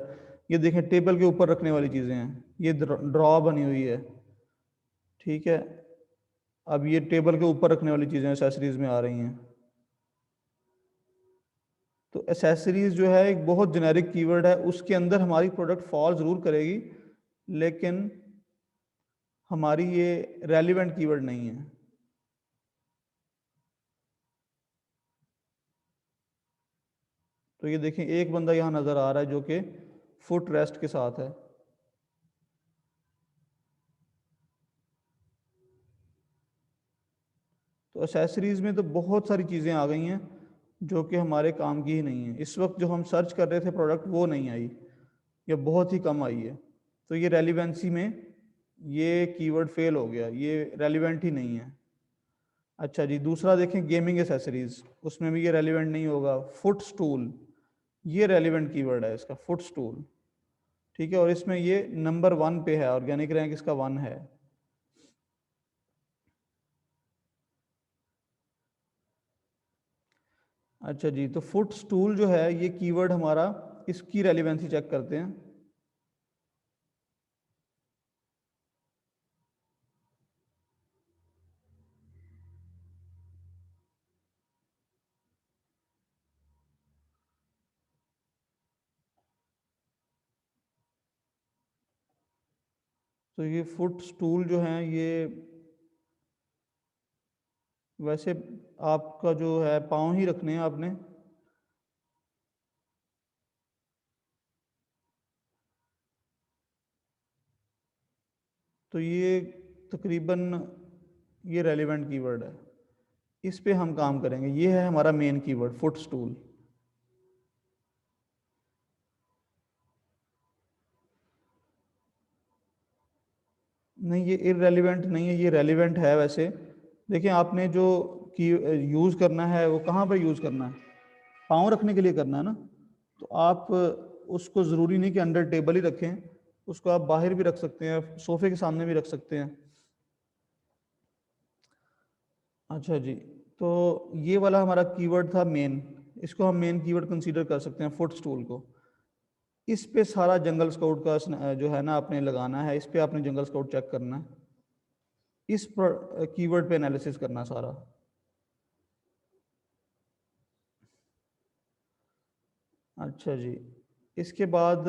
ये देखें टेबल के ऊपर रखने वाली चीज़ें हैं, ये ड्रॉ बनी हुई है। ठीक है, अब ये टेबल के ऊपर रखने वाली चीज़ें एसेसरीज में आ रही हैं। तो एसेसरीज जो है एक बहुत जेनेरिक कीवर्ड है, उसके अंदर हमारी प्रोडक्ट फॉल ज़रूर करेगी, लेकिन हमारी ये रेलिवेंट कीवर्ड नहीं है। तो ये देखें एक बंदा यहाँ नज़र आ रहा है जो कि फुट रेस्ट के साथ है। तो एसेसरीज में तो बहुत सारी चीज़ें आ गई हैं जो कि हमारे काम की ही नहीं है। इस वक्त जो हम सर्च कर रहे थे प्रोडक्ट, वो नहीं आई या बहुत ही कम आई है। तो ये रेलिवेंसी में ये कीवर्ड फेल हो गया, ये रेलिवेंट ही नहीं है। अच्छा जी, दूसरा देखें गेमिंग एसेसरीज, उसमें भी ये रेलिवेंट नहीं होगा। फुट स्टूल, ये रेलिवेंट कीवर्ड है इसका, फुट स्टूल। ठीक है, और इसमें ये नंबर 1 पे है, ऑर्गेनिक रैंक इसका 1 है। अच्छा जी, तो फुट स्टूल जो है ये कीवर्ड हमारा, इसकी रेलिवेंसी चेक करते हैं। तो ये फुट स्टूल जो है ये वैसे आपका जो है पाँव ही रखने हैं आपने। तो ये तकरीबन ये रेलिवेंट कीवर्ड है, इस पे हम काम करेंगे। ये है हमारा मेन कीवर्ड, फुट स्टूल। नहीं, ये इररेलिवेंट नहीं है, ये रेलिवेंट है वैसे। देखिए आपने जो की यूज़ करना है वो कहाँ पर यूज़ करना है? पाँव रखने के लिए करना है ना। तो आप उसको ज़रूरी नहीं कि अंडर टेबल ही रखें, उसको आप बाहर भी रख सकते हैं, सोफे के सामने भी रख सकते हैं। अच्छा जी, तो ये वाला हमारा कीवर्ड था मेन, इसको हम मेन कीवर्ड कंसीडर कर सकते हैं, फुट स्टूल को। इस पे सारा जंगल स्काउट का जो है ना आपने लगाना है, इस पे आपने जंगल स्काउट चेक करना है, इस पर कीवर्ड पे एनालिसिस करना सारा। अच्छा जी, इसके बाद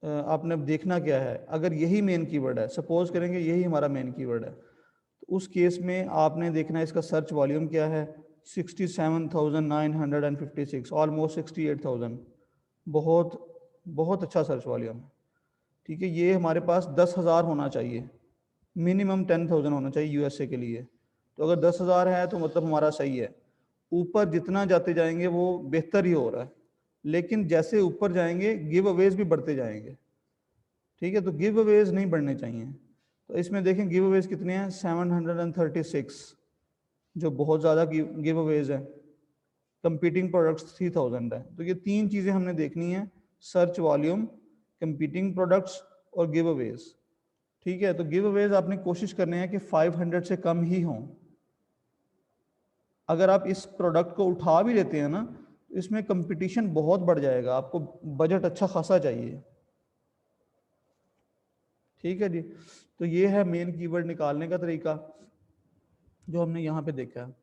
आपने अब देखना क्या है, अगर यही मेन कीवर्ड है, सपोज करेंगे यही हमारा मेन कीवर्ड है, तो उस केस में आपने देखना है इसका सर्च वॉल्यूम क्या है, 67,956, ऑलमोस्ट 68,000, बहुत बहुत अच्छा सर्च वॉल्यूम है। ठीक है, ये हमारे पास 10,000 होना चाहिए, मिनिमम 10,000 होना चाहिए यूएसए के लिए। तो अगर 10,000 है तो मतलब हमारा सही है। ऊपर जितना जाते जाएंगे वो बेहतर ही हो रहा है, लेकिन जैसे ऊपर जाएंगे गिव अवेज भी बढ़ते जाएंगे। ठीक है, तो गिव अवेज नहीं बढ़ने चाहिए। तो इसमें देखें गिव अवेज कितने हैं, 736, जो बहुत ज़्यादा गिव अवेज है। कंपीटिंग प्रोडक्ट्स 3,000 है। तो ये तीन चीज़ें हमने देखनी है, सर्च वॉल्यूम, कंपीटिंग प्रोडक्ट्स और गिव अवेज। ठीक है, तो गिव अवेज आपने कोशिश करने हैं कि 500 से कम ही हों। अगर आप इस प्रोडक्ट को उठा भी लेते हैं ना, तो इसमें कंपटीशन बहुत बढ़ जाएगा, आपको बजट अच्छा खासा चाहिए। ठीक है जी, तो ये है मेन कीवर्ड निकालने का तरीका जो हमने यहाँ पे देखा है।